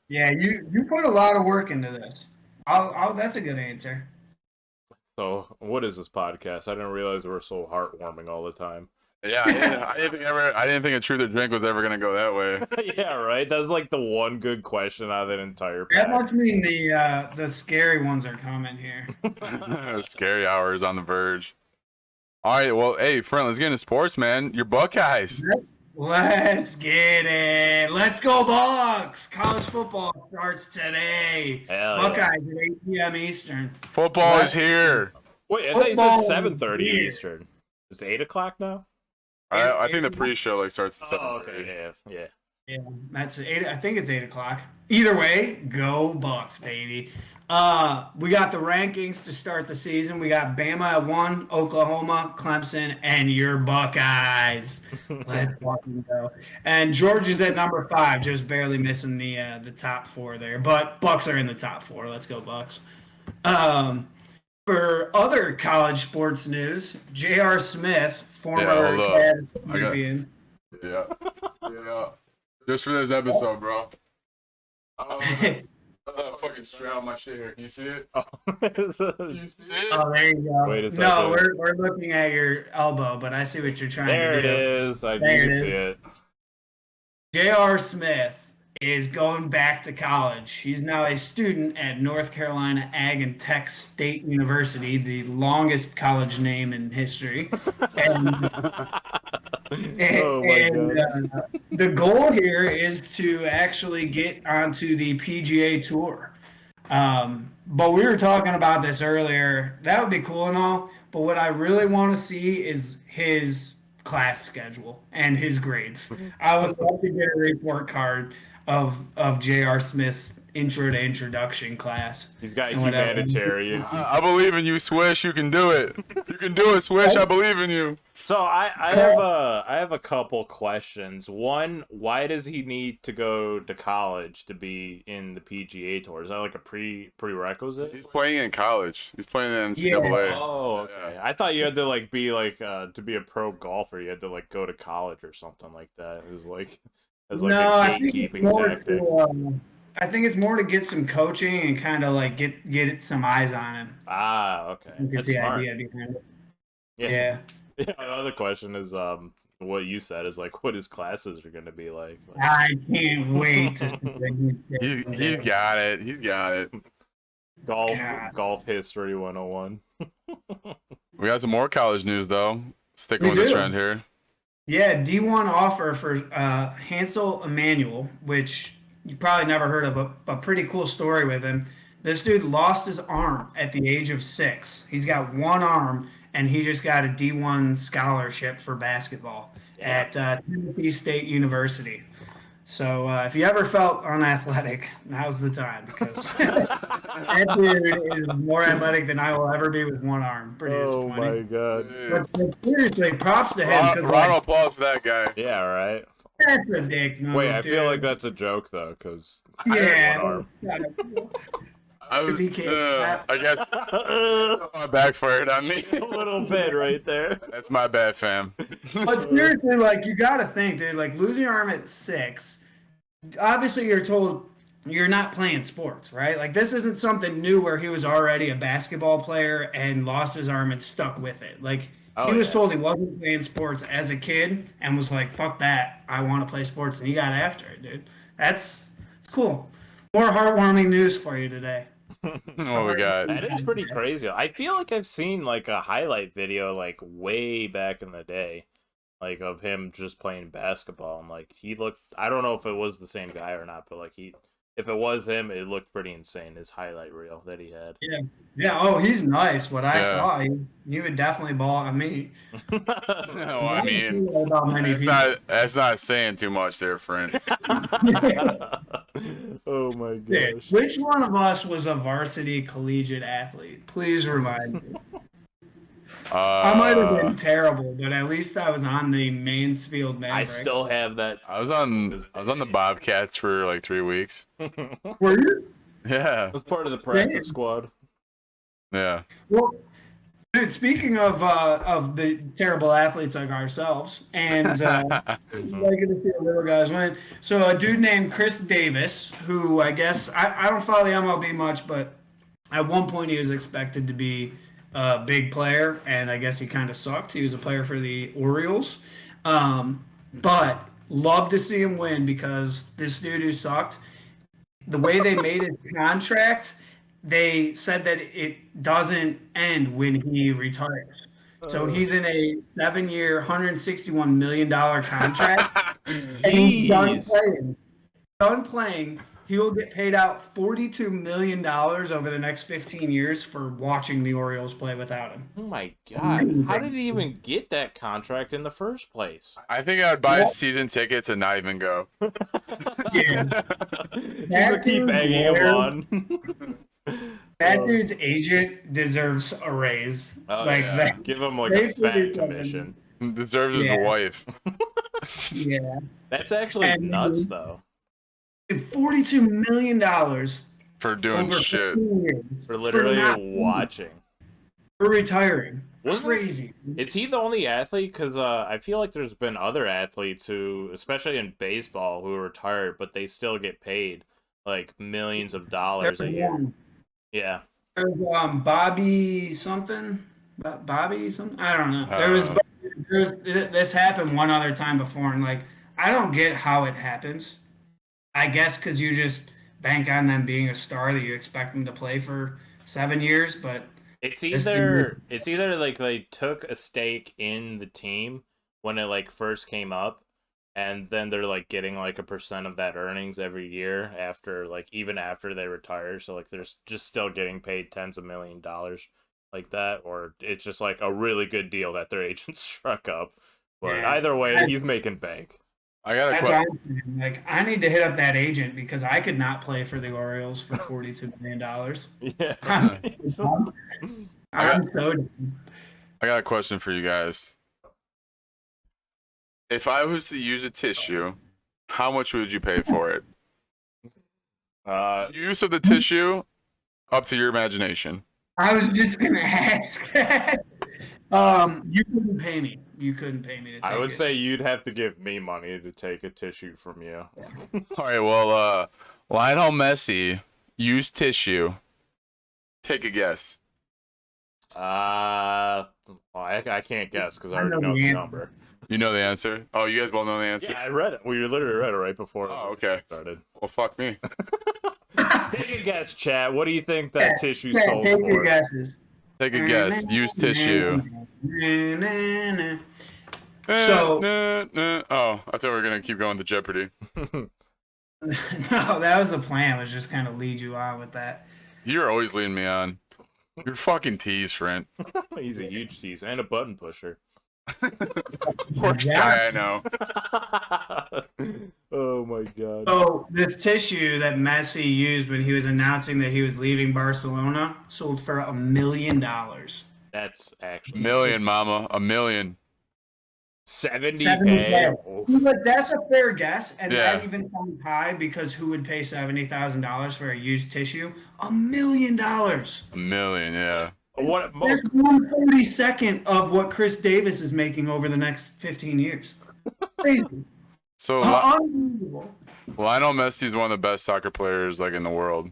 yeah, you put a lot of work into this. That's a good answer. So, what is this podcast? I didn't realize we were so heartwarming all the time. yeah, I didn't think a truth or drink was ever gonna go that way. Yeah, right. That's like the one good question out of that entire pack. That must mean the scary ones are coming here. Scary hours on the verge. All right, well, hey, friend, let's get into sports, man. Your Buckeyes. Let's get it. Let's go Bucks. College football starts today. Hell Buckeyes at 8 p.m. Eastern. Football is here. Wait, I thought you said 7:30 Eastern. Is it 8 o'clock now? I think the pre-show like starts at 7:30. Oh, okay, yeah. Yeah, that's 8. I think it's 8 o'clock. Either way, go Bucks, baby. We got the rankings to start the season. We got Bama at 1, Oklahoma, Clemson, and your Buckeyes. Let's fucking go. And Georgia's at number 5, just barely missing the top 4 there. But Bucks are in the top 4. Let's go Bucks. For other college sports news, J.R. Smith, former Cavs champion. Yeah. Just for this episode, bro. Fucking straight out my shit here. Can you see it? Can you see it? Oh, there you go. Wait a second. No, we're looking at your elbow, but I see what you're trying to do. There it is. I can see it. J.R. Smith is going back to college. He's now a student at North Carolina Ag and Tech State University, the longest college name in history. The goal here is to actually get onto the PGA Tour. But we were talking about this earlier. That would be cool and all, but what I really want to see is his class schedule and his grades. I would love to get a report card of J.R. Smith's intro to introduction class. He's got humanitarian. I believe in you, Swish. You can do it. You can do it, Swish. I believe in you. So I have a couple questions. One, why does he need to go to college to be in the PGA Tour? Is that like a prerequisite? He's playing in college. He's playing in Yeah. NCAA. Oh, okay. I thought you had to like be like to be a pro golfer. You had to like go to college or something like that. It was like No, a I think it's gatekeeping more tactic. I think it's more to get some coaching and kind of like get some eyes on him. Ah, okay. I think That's it's the smart. idea behind it. Yeah. Yeah. Yeah. The other question is what you said is like what his classes are gonna be like. I can't wait to see what He's got it. He's got it. God. Golf history 101. We got some more college news though. Sticking We with the do. trend here. Yeah, D1 offer for Hansel Emmanuel, which you probably never heard of, a pretty cool story with him. This dude lost his arm at the age of 6. He's got one arm, and he just got a D1 scholarship for basketball at Tennessee State University. So if you ever felt unathletic, now's the time because that dude is more athletic than I will ever be with one arm. Pretty Oh my disappointing. god. But seriously, props to him because Round of applause for that guy. Yeah, right. that's a dick move. Wait, I feel dude. like that's a joke though, because Yeah. one I was, he can't- I guess my backfired on me. arm. A little bit right there. That's my bad, fam. But seriously, like, you got to think, dude, like, losing your arm at 6, obviously you're told you're not playing sports, right? Like, this isn't something new where he was already a basketball player and lost his arm and stuck with it. Like, Oh, he was yeah. told he wasn't playing sports as a kid and was like, fuck that, I want to play sports, and he got after it, dude. It's cool. More heartwarming news for you today. What we got? That is pretty crazy. I feel like I've seen like a highlight video like way back in the day, like of him just playing basketball, and like he looked. I don't know if it was the same guy or not, but like if it was him, it looked pretty insane. His highlight reel that he had. Yeah, oh, he's nice. What I Yeah. saw, he would definitely ball. I mean, No, I mean, about many that's not saying too much there, friend. Oh my Dude, gosh. which one of us was a varsity collegiate athlete? Please remind me. I might have been terrible, but at least I was on the Mansfield I Mavericks. still have that. I was on the Bobcats for like 3 weeks. Were you? Yeah, was part of the practice squad. yeah. Well, dude, speaking of the terrible athletes like ourselves, and like to see the little guys win. So a dude named Chris Davis, who I guess I don't follow the MLB much, but at one point he was expected to be a big player, and I guess he kind of sucked. He was a player for the Orioles, but love to see him win because this dude who sucked, the way they made his contract, they said that it doesn't end when he retires. So he's in a 7-year, $161 million contract. And he's done Jeez. playing. Done playing. He will get paid out $42 million over the next 15 years for watching the Orioles play without him. Oh my god. How did he even get that contract in the first place? I think I would buy season tickets and not even go. Yeah. Just to keep egging him on. That dude's agent deserves a raise. Oh, like yeah. that. Give him like a They fat figured commission. Deserves Yeah. his wife. Yeah. That's actually And- nuts, though. $42 million For doing over shit. 15 years For literally not- watching. for retiring. Wasn't it- Crazy. Is he the only athlete? Because I feel like there's been other athletes who, especially in baseball, who are retired, but they still get paid like millions of dollars a There's year. one. Yeah. There's Bobby something. Bobby something. I don't know. There was this happened one other time before, and like I don't get how it happens. I guess because you just bank on them being a star that you expect them to play for 7 years, but It's This either like they took a stake in the team when it like first came up, and then they're like getting like a percent of that earnings every year after like even after they retire. So like they're just still getting paid tens of $millions like that, or it's just like a really good deal that their agent struck up. But Yeah. either way, he's making bank. I got a that's question. all I'm saying. Like I need to hit up that agent because I could not play for the Orioles for $42 million. Yeah. I'm so done. I I got a question for you guys. If I was to use a tissue, how much would you pay for it? Use of the tissue, up to your imagination. I was just gonna ask. You couldn't pay me. You couldn't pay me to take I would it. say you'd have to give me money to take a tissue from you. All right, well, Lionel Messi used tissue. Take a guess. I can't guess because I already know the number. You know the answer? Oh, you guys both know the answer? Yeah, I read it. We literally read it right before. Oh, okay. Started. Well, fuck me. Take a guess, chat. What do you think that tissue sold take for? your guesses. Take a guess. Use tissue. So- Oh, I thought we were going to keep going to Jeopardy. No, that was the plan. Was just kind of lead you on with that. You're always leading me on. You're fucking tease, Frindt. He's a huge tease and a button pusher. Worst guy I know. Oh my god. So this tissue that Messi used when he was announcing that he was leaving Barcelona sold for $1 million. That's actually $1 million, mama. $1 million. 70K. Oh. But that's a fair guess, and Yeah. that even sounds high because who would pay $70,000 for a used tissue? $1 million. $1 million, yeah. What? That's 1/42 of what Chris Davis is making over the next 15 years. Crazy. So Unbelievable. Lionel Messi's one of the best soccer players like in the world.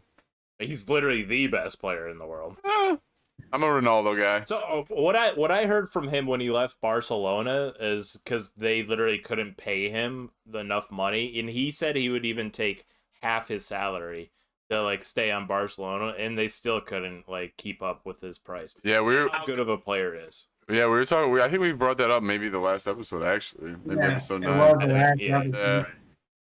He's literally the best player in the world. I'm a Ronaldo guy. So what I heard from him when he left Barcelona is because they literally couldn't pay him enough money, and he said he would even take half his salary to like stay on Barcelona, and they still couldn't like keep up with his price. Yeah, How good of a player is. we were talking. I think we brought that up maybe the last episode actually. Maybe episode it 9. was the last Yeah. episode.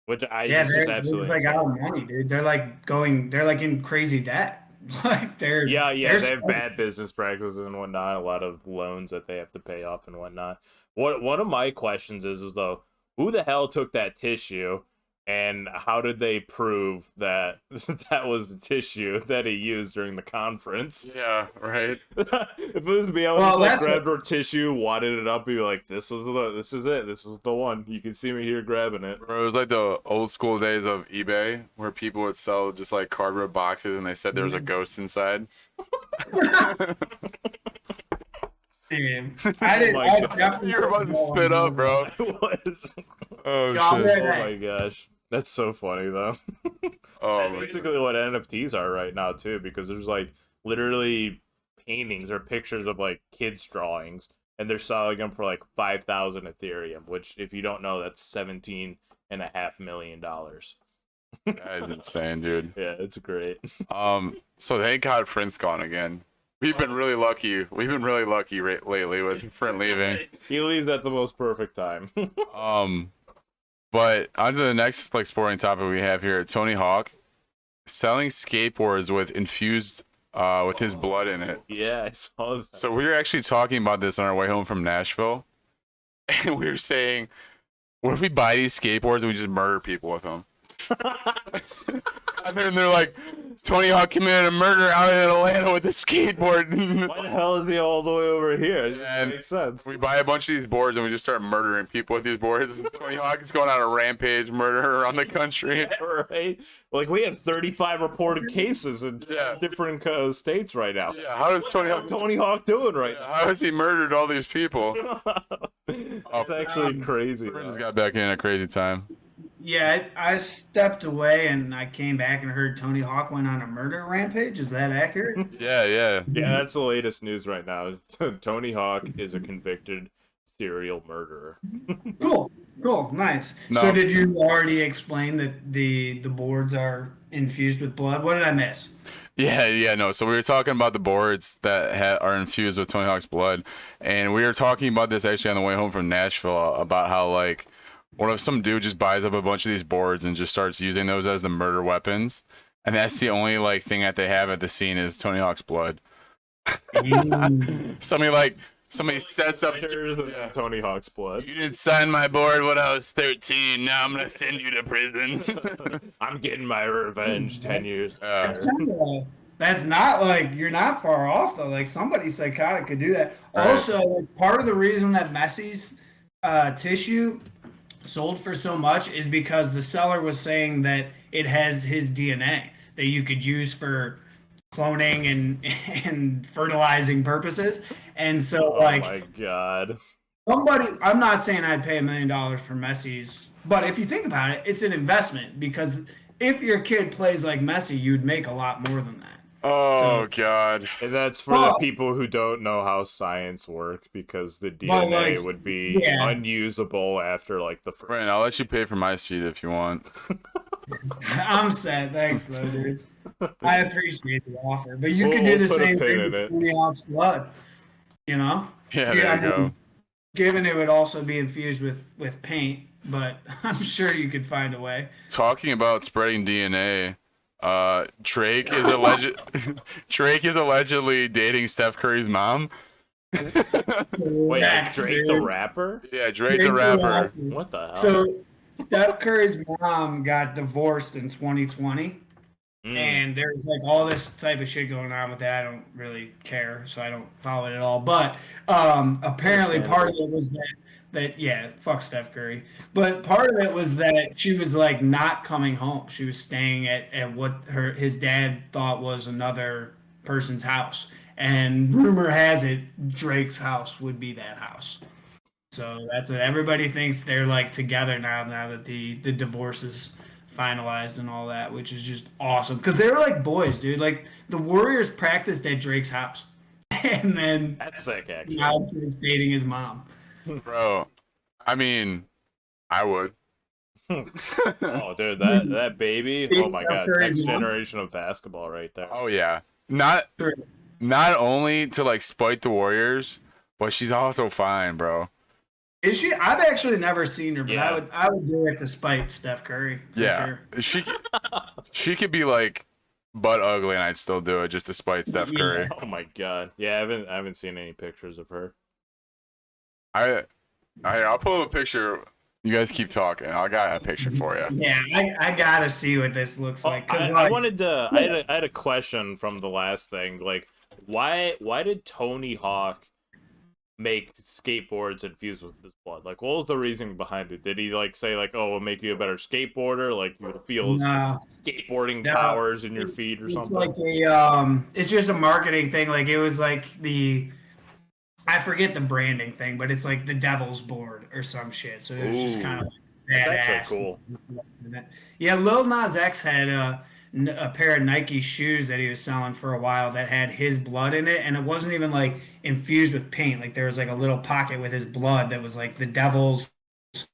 Which I Yeah, just they're absolutely like insane. out of money, dude. They're like in crazy debt. Like they're Yeah, they're they have bad business practices and whatnot, a lot of loans that they have to pay off and whatnot. One of my questions is though, who the hell took that tissue and how did they prove that that was the tissue that he used during the conference? Yeah, right. If it was me, I would Well, just like that's grabbed her tissue, wadded it up, and be like, this is it, this is the one. You can see me here grabbing it. Bro, it was like the old school days of eBay where people would sell just like cardboard boxes and they said there was a ghost inside. Damn. I didn't. my I God. definitely You're about to spit up, bro. It was. Oh God, shit. Oh my gosh. That's so funny though. Oh, That's my- basically what NFTs are right now too, because there's like literally paintings or pictures of like kids' drawings, and they're selling them for like 5,000 Ethereum, which if you don't know, that's $17.5 million. that is insane, dude. Yeah, it's great. So thank God Frint's gone again. We've been really lucky. We've been really lucky lately with Frindt leaving. He leaves at the most perfect time. But on to the next like sporting topic we have here. Tony Hawk selling skateboards with infused with his blood in it. Yeah, I saw that. So we were actually talking about this on our way home from Nashville, and we were saying, what if we buy these skateboards and we just murder people with them? And then they're like, Tony Hawk committed a murder out in Atlanta with a skateboard. Why the hell is he all the way over here? It just And makes sense. we buy a bunch of these boards and we just start murdering people with these boards. Tony Hawk is going on a rampage, murder around the country. Right? Like we have 35 reported cases in Yeah. different states right now. Yeah, how does Tony Hawk? Tony Hawk doing right How has he murdered all these people? now? It's actually crazy. Just though. got back in a crazy time. Yeah, I stepped away and I came back and heard Tony Hawk went on a murder rampage. Is that accurate? Yeah. Yeah, that's the latest news right now. Tony Hawk is a convicted serial murderer. Cool, nice. No. So did you already explain that the boards are infused with blood? What did I miss? Yeah, no. So we were talking about the boards that are infused with Tony Hawk's blood, and we were talking about this actually on the way home from Nashville about how like, what if some dude just buys up a bunch of these boards and just starts using those as the murder weapons, and that's the only like thing that they have at the scene is Tony Hawk's blood. Somebody sets up. Pictures of Tony Hawk's blood. You didn't sign my board when I was 13. Now I'm gonna send you to prison. I'm getting my revenge 10 years That's later. kind of That's not like you're not far off though. Like somebody psychotic could do that. Right. Also, like part of the reason that Messi's tissue sold for so much is because the seller was saying that it has his DNA that you could use for cloning and fertilizing purposes. And so, Oh like, my god. somebody, I'm not saying I'd pay $1 million for Messi's, but if you think about it, it's an investment because if your kid plays like Messi, you'd make a lot more than that. Oh God. And that's for the people who don't know how science works, because the DNA would be unusable after like the first. Brandon, I'll let you pay for my seat if you want. I'm sad. Thanks, though, dude. I appreciate the offer, but you could do the same thing with 20 ounce blood. You know? Yeah, there you go. Given it would also be infused with paint, but I'm sure you could find a way. Talking about spreading DNA, Drake is allegedly dating Steph Curry's mom. Wait, like Drake the rapper? Yeah, Drake the rapper. What the hell? So Steph Curry's mom got divorced in 2020. And there's like all this type of shit going on with that. I don't really care, so I don't follow it at all. But apparently part of it was that yeah, fuck Steph Curry. But part of it was that she was like not coming home. She was staying at what his dad thought was another person's house. And rumor has it Drake's house would be that house. So that's it. Everybody thinks they're like together now that the divorce is finalized and all that, which is just awesome because they were like boys, dude. Like the Warriors practiced at Drake's house, and then that's sick. Actually, now Drake's dating his mom. Bro, I mean, I would. Oh, dude, that baby! Oh my god, next generation of basketball right there. Oh yeah, not only to like spite the Warriors, but she's also fine, bro. Is she? I've actually never seen her, but I would do it to spite Steph Curry. Yeah, sure. She could be like butt ugly, and I'd still do it just to spite Steph Curry. Oh my god, yeah, I haven't seen any pictures of her. I'll pull up a picture. You guys keep talking. I got a picture for you. Yeah, I gotta see what this looks like. I wanted to. I had a question from the last thing. Like, why did Tony Hawk make skateboards infused with this blood? Like, what was the reasoning behind it? Did he like say like, "Oh, it'll make you a better skateboarder"? Like, you'll feel skateboarding powers in your feet or something? It's like it's just a marketing thing. Like it was like I forget the branding thing, but it's like the Devil's Board or some shit. So it was just kind of like badass. That's actually cool. Yeah, Lil Nas X had a pair of Nike shoes that he was selling for a while that had his blood in it, and it wasn't even like infused with paint. Like there was like a little pocket with his blood that was like the Devil's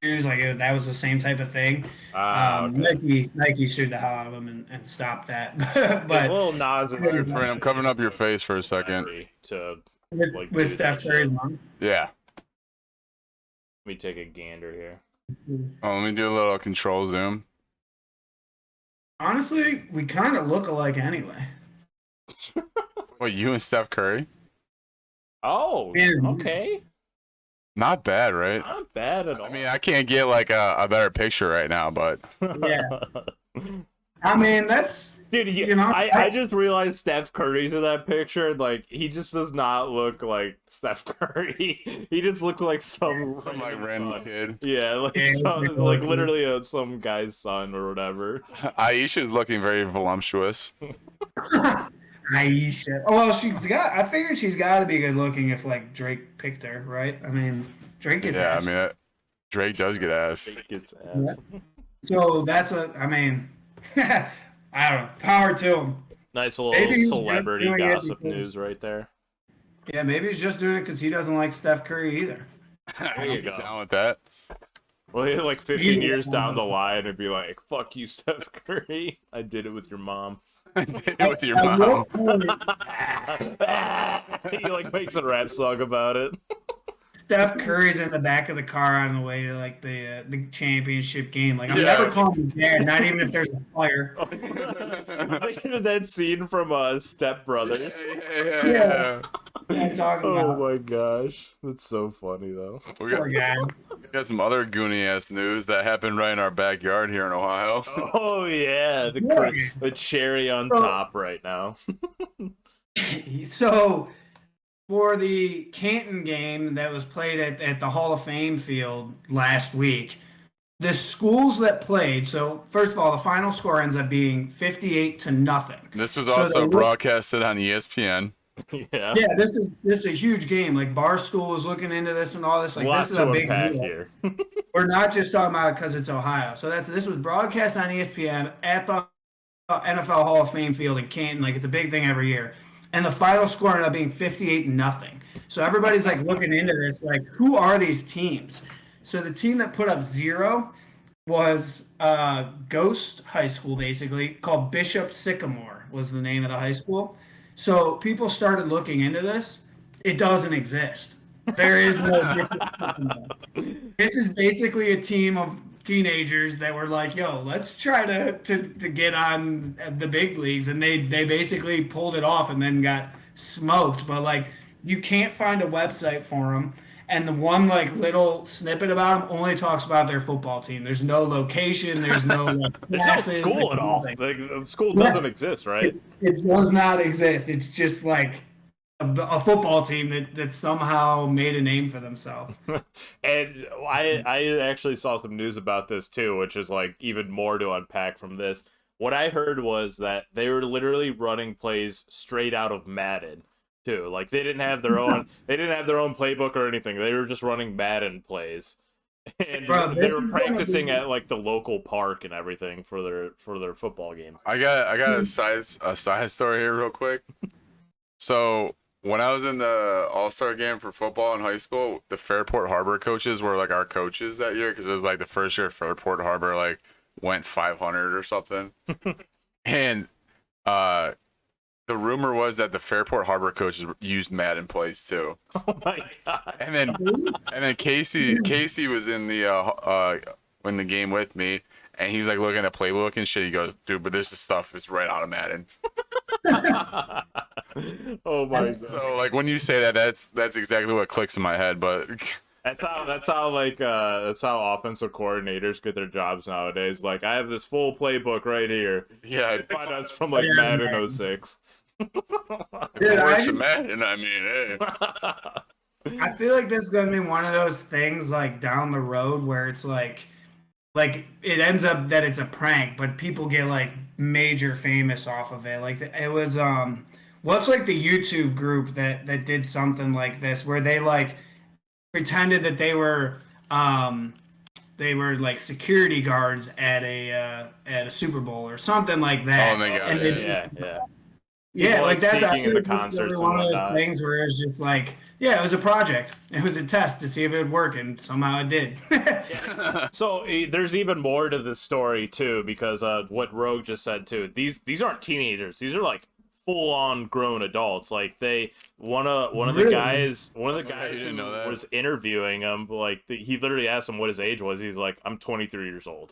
shoes. Like that was the same type of thing. Okay. Nike sued the hell out of him and stopped that. But Lil Nas is friend, I'm covering up your face for a second. With Steph Curry's mom. Yeah. Let me take a gander here. Oh, let me do a little control zoom. Honestly, we kind of look alike anyway. What, you and Steph Curry? Oh, okay. Not bad, right? Not bad at all. I mean, I can't get like a better picture right now, but yeah. I mean, that's dude. You know, I just realized Steph Curry's in that picture. Like, he just does not look like Steph Curry. He just looks like some like random kid. Yeah, like like literally some guy's son or whatever. Aisha's looking very voluptuous. Aisha. Oh, well, I figured she's got to be good looking if like Drake picked her, right? I mean, Drake gets ass. I mean, Drake does get ass. Drake gets ass. Yeah. So that's I mean, I don't know. Power to him. Nice little celebrity gossip news right there. Yeah, maybe he's just doing it because he doesn't like Steph Curry either. There you go. Down with that. Well, like 15 years down the line, it'd be like, "Fuck you, Steph Curry. I did it with your mom." I did it with your mom. He like makes a rap song about it. Steph Curry's in the back of the car on the way to like the championship game. Like I'm never calling him dad, not even if there's a fire. I'm thinking of that scene from Step Brothers. Yeah. I'm talking about. Oh my gosh, that's so funny though. We got Got some other goony ass news that happened right in our backyard here in Ohio. Oh yeah, the cherry on top right now. So for the Canton game that was played at the Hall of Fame field last week, the schools that played, so first of all, the final score ends up being 58-0. This was also broadcasted on ESPN. Yeah. Yeah, this is a huge game. Like Barstool was looking into this and all this. Like Lots this is a to big unpack deal. here. We're not just talking about it because it's Ohio. So this was broadcast on ESPN at the NFL Hall of Fame field in Canton. Like it's a big thing every year. And the final score ended up being 58-0. So everybody's like looking into this, like who are these teams? So the team that put up 0 was Ghost High School, basically called Bishop Sycamore was the name of the high school. So people started looking into this. It doesn't exist. There is no difference. This is basically a team of teenagers that were like, yo, let's try to get on the big leagues. And they basically pulled it off and then got smoked. But, like, you can't find a website for them. And the one, like, little snippet about them only talks about their football team. There's no location. There's no, like, There's no school at all. Like, school doesn't exist, right? It does not exist. It's just, like, a football team that somehow made a name for themselves. And I actually saw some news about this too, which is like even more to unpack from this. What I heard was that they were literally running plays straight out of Madden too. Like they didn't have their own playbook or anything. They were just running Madden plays. And they were practicing at like the local park and everything for their football game. I got a side story here real quick. So when I was in the All-Star game for football in high school, the Fairport Harbor coaches were like our coaches that year because it was like the first year Fairport Harbor like went 500 or something. And the rumor was that the Fairport Harbor coaches used Madden plays too. Oh my god! And then Casey was in the game with me, and he was like looking at the playbook and shit. He goes, "Dude, but this stuff is right out of Madden." Oh my god! So like when you say that, that's exactly what clicks in my head. But that's how offensive coordinators get their jobs nowadays. Like I have this full playbook right here. Yeah, find out it's from like Madden 06. If it works in Madden, I mean, hey. I feel like this is gonna be one of those things like down the road where it's like it ends up that it's a prank, but people get like major famous off of it. Like it was what's like the YouTube group that did something like this where they like pretended that they were like security guards at a Super Bowl or something like that. Oh my god! Yeah, like that's in the concerts one of those things where it's just like, yeah, it was a project. It was a test to see if it would work, and somehow it did. So there's even more to this story too, because what Rogue just said too. These aren't teenagers. These are like full on grown adults. Like one of the guys who was interviewing him, like he literally asked him what his age was. He's like, I'm 23 years old.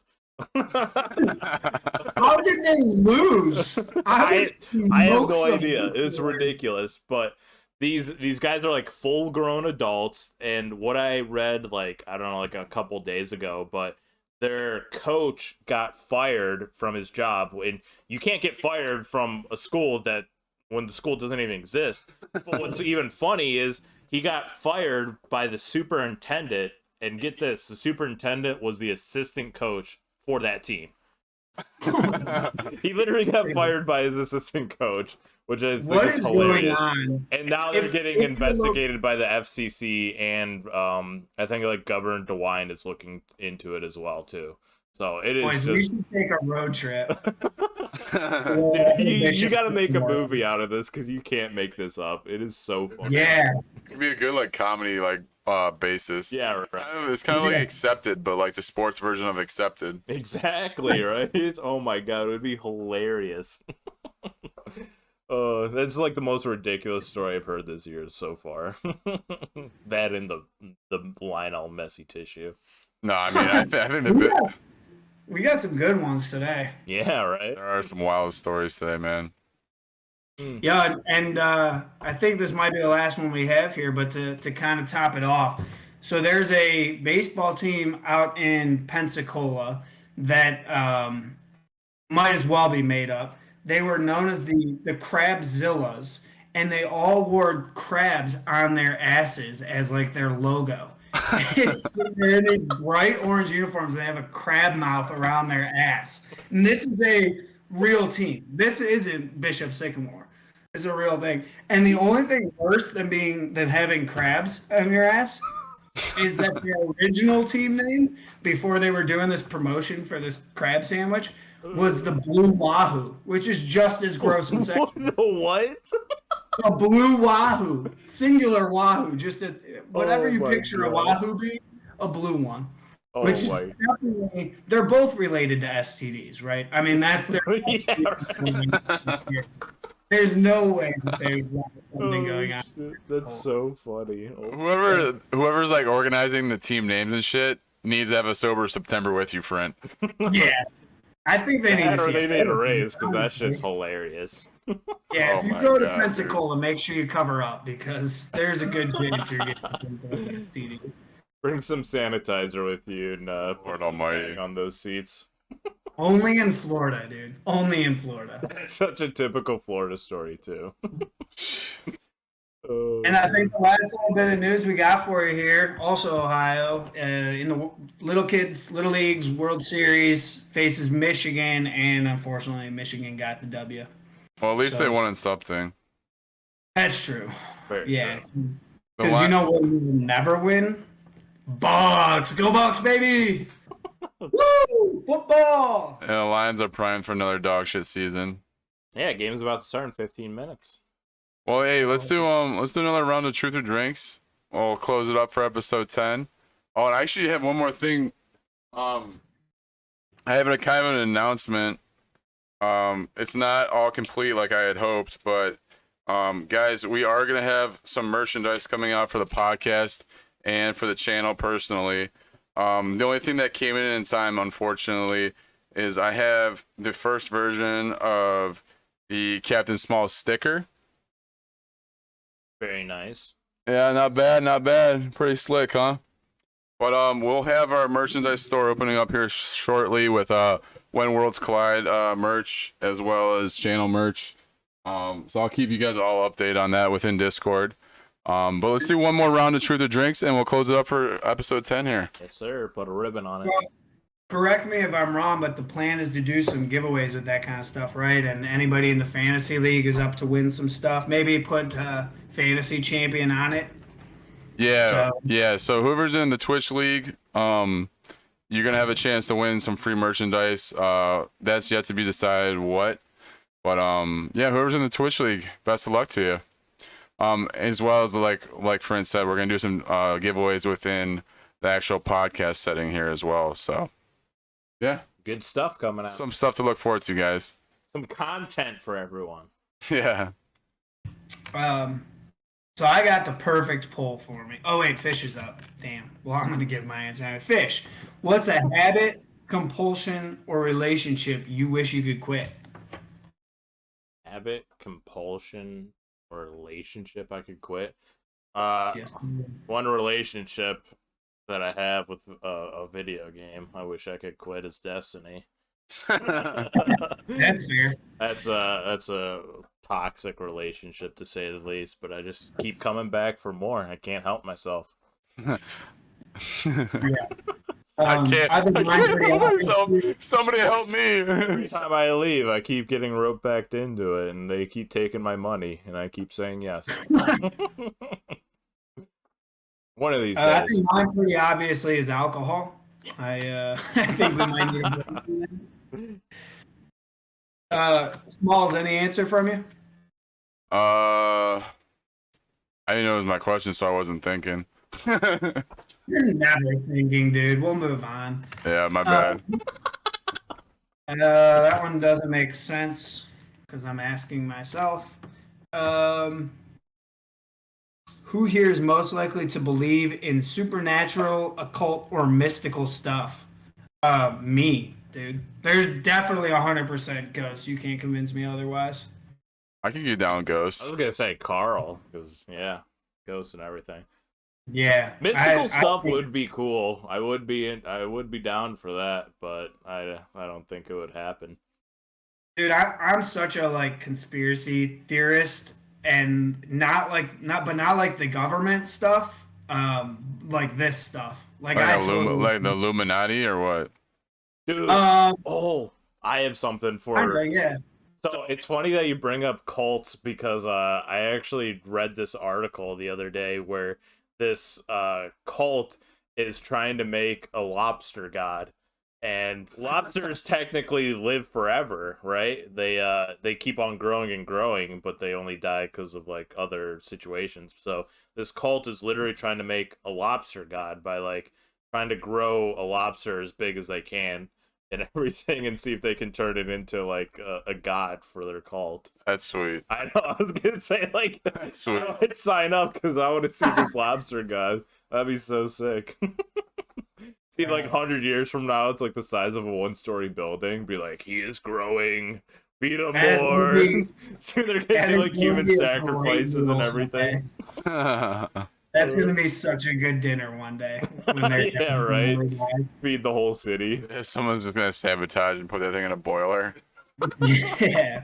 How did they lose? I have no idea. It's ridiculous, but these guys are like full grown adults, and what I read like I don't know like a couple days ago, but their coach got fired from his job, and you can't get fired from a school that when the school doesn't even exist. But what's even funny is he got fired by the superintendent, and get this, the superintendent was the assistant coach for that team. He literally got fired by his assistant coach, which I think is hilarious. Going on? And now they're getting investigated by the FCC, and I think like Governor DeWine is looking into it as well too. So it is. Boys, we should take a road trip. Dude, you got to make a movie out of this because you can't make this up. It is so funny. Yeah, it'd be a good like comedy like basis. Yeah, right. It's kind of like Accepted, but like the sports version of Accepted. Exactly, right? Oh my god, it would be hilarious. That's like the most ridiculous story I've heard this year so far. That and the Lionel Messi tissue. No, I mean I think we got some good ones today. Yeah, right. There are some wild stories today, man. Yeah, and I think this might be the last one we have here, but to kind of top it off. So there's a baseball team out in Pensacola that might as well be made up. They were known as the Crabzillas, and they all wore crabs on their asses as like their logo. They're in these bright orange uniforms. They have a crab mouth around their ass. And this is a real team. This isn't Bishop Sycamore. It's a real thing. And the only thing worse than having crabs on your ass is that the original team name before they were doing this promotion for this crab sandwich was the Blue Wahoo, which is just as gross and sexy. What? A blue wahoo, singular wahoo, just whatever you picture God. a wahoo being, a blue one. Oh Which is definitely, they're both related to STDs, right? I mean, that's their. Yeah, right. There's no way that there's something going on. Shit, that's so funny. Whoever's like organizing the team names and shit needs to have a sober September with you, Frindt. Yeah. I think they need to see They it. need a raise because that shit's hilarious. Yeah, Oh if you my go to God, Pensacola, make sure you cover up because there's a good chance you're getting STD. Bring some sanitizer with you and Lord put almighty. on those seats. Only in Florida, dude. Only in Florida. That's such a typical Florida story too. And I think the last little bit of news we got for you here, also Ohio, in the Little Leagues World Series faces Michigan, and unfortunately Michigan got the W. Well, at least they won in something. That's true. Very Yeah. true. Because you know what we will never win? Bucks! Go Bucks, baby! Woo! Football! And the Lions are primed for another dog shit season. Yeah, game's about to start in 15 minutes. Well, hey, let's do another round of truth or drinks. We'll close it up for episode 10. Oh, and I actually have one more thing. I have a kind of an announcement. It's not all complete like I had hoped, but guys, we are gonna have some merchandise coming out for the podcast and for the channel personally. The only thing that came in time, unfortunately, is I have the first version of the Captain Small sticker. Very nice. Yeah, not bad. Pretty slick, huh? But we'll have our merchandise store opening up here shortly with When Worlds Collide merch as well as channel merch. So I'll keep you guys all updated on that within Discord. But let's do one more round of Truth or Drinks and we'll close it up for episode 10 here. Yes, sir. Put a ribbon on it. Well, correct me if I'm wrong, but the plan is to do some giveaways with that kind of stuff, right? And anybody in the fantasy league is up to win some stuff. Maybe put fantasy champion on it. Yeah. So whoever's in the Twitch league, you're gonna have a chance to win some free merchandise. That's yet to be decided what. But yeah, whoever's in the Twitch league, best of luck to you. As well as like Frindt said, we're gonna do some giveaways within the actual podcast setting here as well. So yeah, Good stuff coming out. some stuff to look forward to, guys. Some content for everyone. Yeah. So I got the perfect poll for me. Oh wait, Fish is up. Damn. Well, I'm gonna give my answer. Fish, what's a habit, compulsion, or relationship you wish you could quit? Habit, compulsion, or relationship I could quit. Yes. One relationship that I have with a video game I wish I could quit is Destiny. That's fair. That's a toxic relationship to say the least, but I just keep coming back for more. I can't help myself. Yeah. I can't help myself. Somebody help me. Every time I leave, I keep getting roped back into it, and they keep taking my money, and I keep saying yes. One of these I days. think mine pretty obviously is alcohol. I think we might need a break. Smalls, any answer from you? I didn't know it was my question, so I wasn't thinking. You're never thinking, dude. We'll move on. Yeah, my bad. That one doesn't make sense because I'm asking myself. Who here is most likely to believe in supernatural, occult, or mystical stuff? Me, dude. There's definitely 100% ghosts. You can't convince me otherwise. I can get down I ghosts. was gonna say Carl, because yeah, ghosts and everything. Yeah, Mystical stuff would be cool. I would be down for that, but I don't think it would happen. Dude, I'm such a like conspiracy theorist, and not like the government stuff. Like this stuff. Like Like, I totally like the Illuminati or what? Dude, I have something for. yeah. So it's funny that you bring up cults because I actually read this article the other day where this cult is trying to make a lobster god, and lobsters technically live forever, right? They keep on growing and growing, but they only die because of like other situations. So this cult is literally trying to make a lobster god by like trying to grow a lobster as big as they can and everything, and see if they can turn it into like a god for their cult. That's sweet. I know. I was gonna say like That's sweet. I would sign up because I want to see this lobster god. That'd be so sick. See, like 100 years from now, it's like the size of a 1-story building. Be like, he is growing. Feed him more. So they're gonna do like human sacrifices and everything. That's gonna be such a good dinner one day. When yeah, right. Feed the whole city. Someone's just gonna sabotage and put that thing in a boiler. Yeah.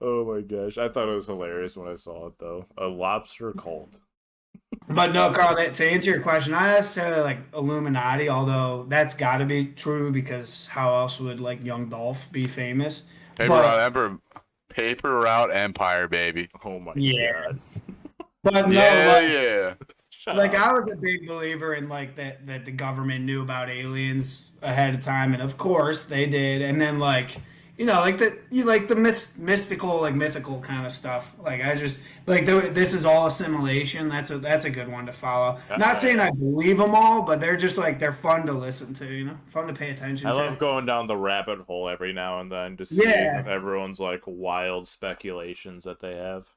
Oh my gosh, I thought it was hilarious when I saw it though. A lobster cult. But no, Carl, to answer your question, not necessarily like Illuminati, although that's got to be true because how else would like Young Dolph be famous? Paper Route Empire, baby. Oh my god. god. But no, yeah. Like I was a big believer in like that the government knew about aliens ahead of time, and of course they did. And then like like the mystical like mythical kind of stuff. Like I just like this is all assimilation. That's a good one to follow. Not saying I believe them all, but they're just like they're fun to listen to. Fun to pay attention to. I love going down the rabbit hole every now and then, just seeing everyone's like wild speculations that they have.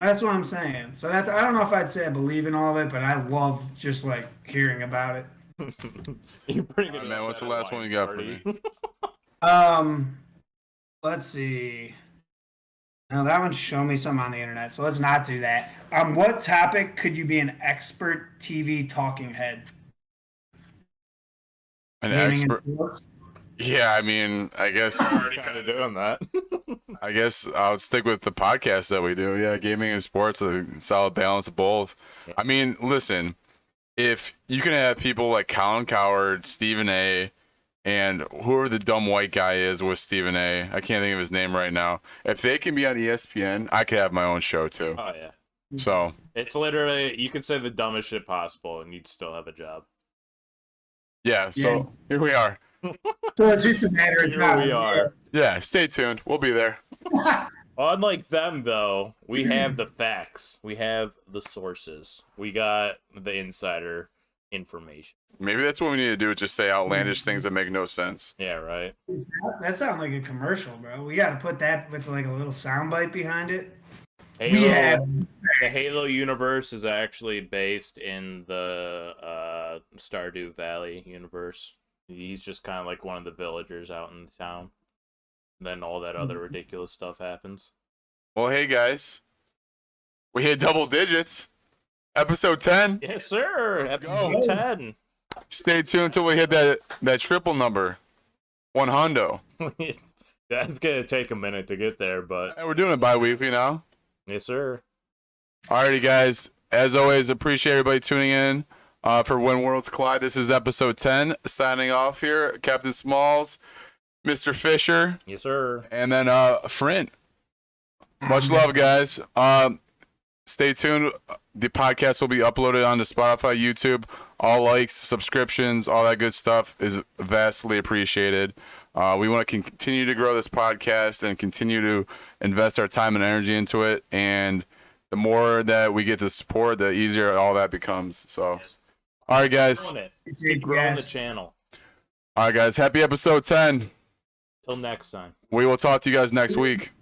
That's what I'm saying. So I don't know if I'd say I believe in all of it, but I love just like hearing about it. You bring it man, what's the last one you got for me? Let's see. Now that one's showing me something on the internet, so let's not do that. What topic could you be an expert TV talking head? An expert? Yeah, I mean, I guess I'm already kind of doing that. I guess I'll stick with the podcast that we do. Yeah, gaming and sports, a solid balance of both. I mean, listen, if you can have people like Colin Cowherd, Stephen A., and whoever the dumb white guy is with Stephen A., I can't think of his name right now. If they can be on ESPN, I could have my own show too. Oh yeah. So it's literally, you could say the dumbest shit possible and you'd still have a job. Yeah. So here we are. So it's just a matter of time. Here we are. Yeah. Stay tuned. We'll be there. Unlike them, though, we have the facts. We have the sources. We got the insider information. Maybe that's what we need to do, is just say outlandish things that make no sense. Yeah, right. That sounds like a commercial, bro. We got to put that with like a little soundbite behind it. The Halo universe is actually based in the Stardew Valley universe. He's just kind of like one of the villagers out in the town. Then all that other ridiculous stuff happens. Well, hey guys, we hit double digits. Episode 10. Yes, sir. Episode 10. Stay tuned until we hit that triple number. 100. That's gonna take a minute to get there, but we're doing it bi-weekly now. Yes, sir. Alrighty, guys. As always, appreciate everybody tuning in for When Worlds Collide. This is episode 10. Signing off here, Captain Smalls, Mr. Fisher. Yes, sir. And then Frindt. Much love, guys. Stay tuned. The podcast will be uploaded onto Spotify, YouTube. All likes, subscriptions, all that good stuff is vastly appreciated. We want to continue to grow this podcast and continue to invest our time and energy into it. And the more that we get to support, the easier all that becomes. So, all right, guys. Keep growing the channel. All right, guys. Happy episode 10. Till next time. We will talk to you guys next week.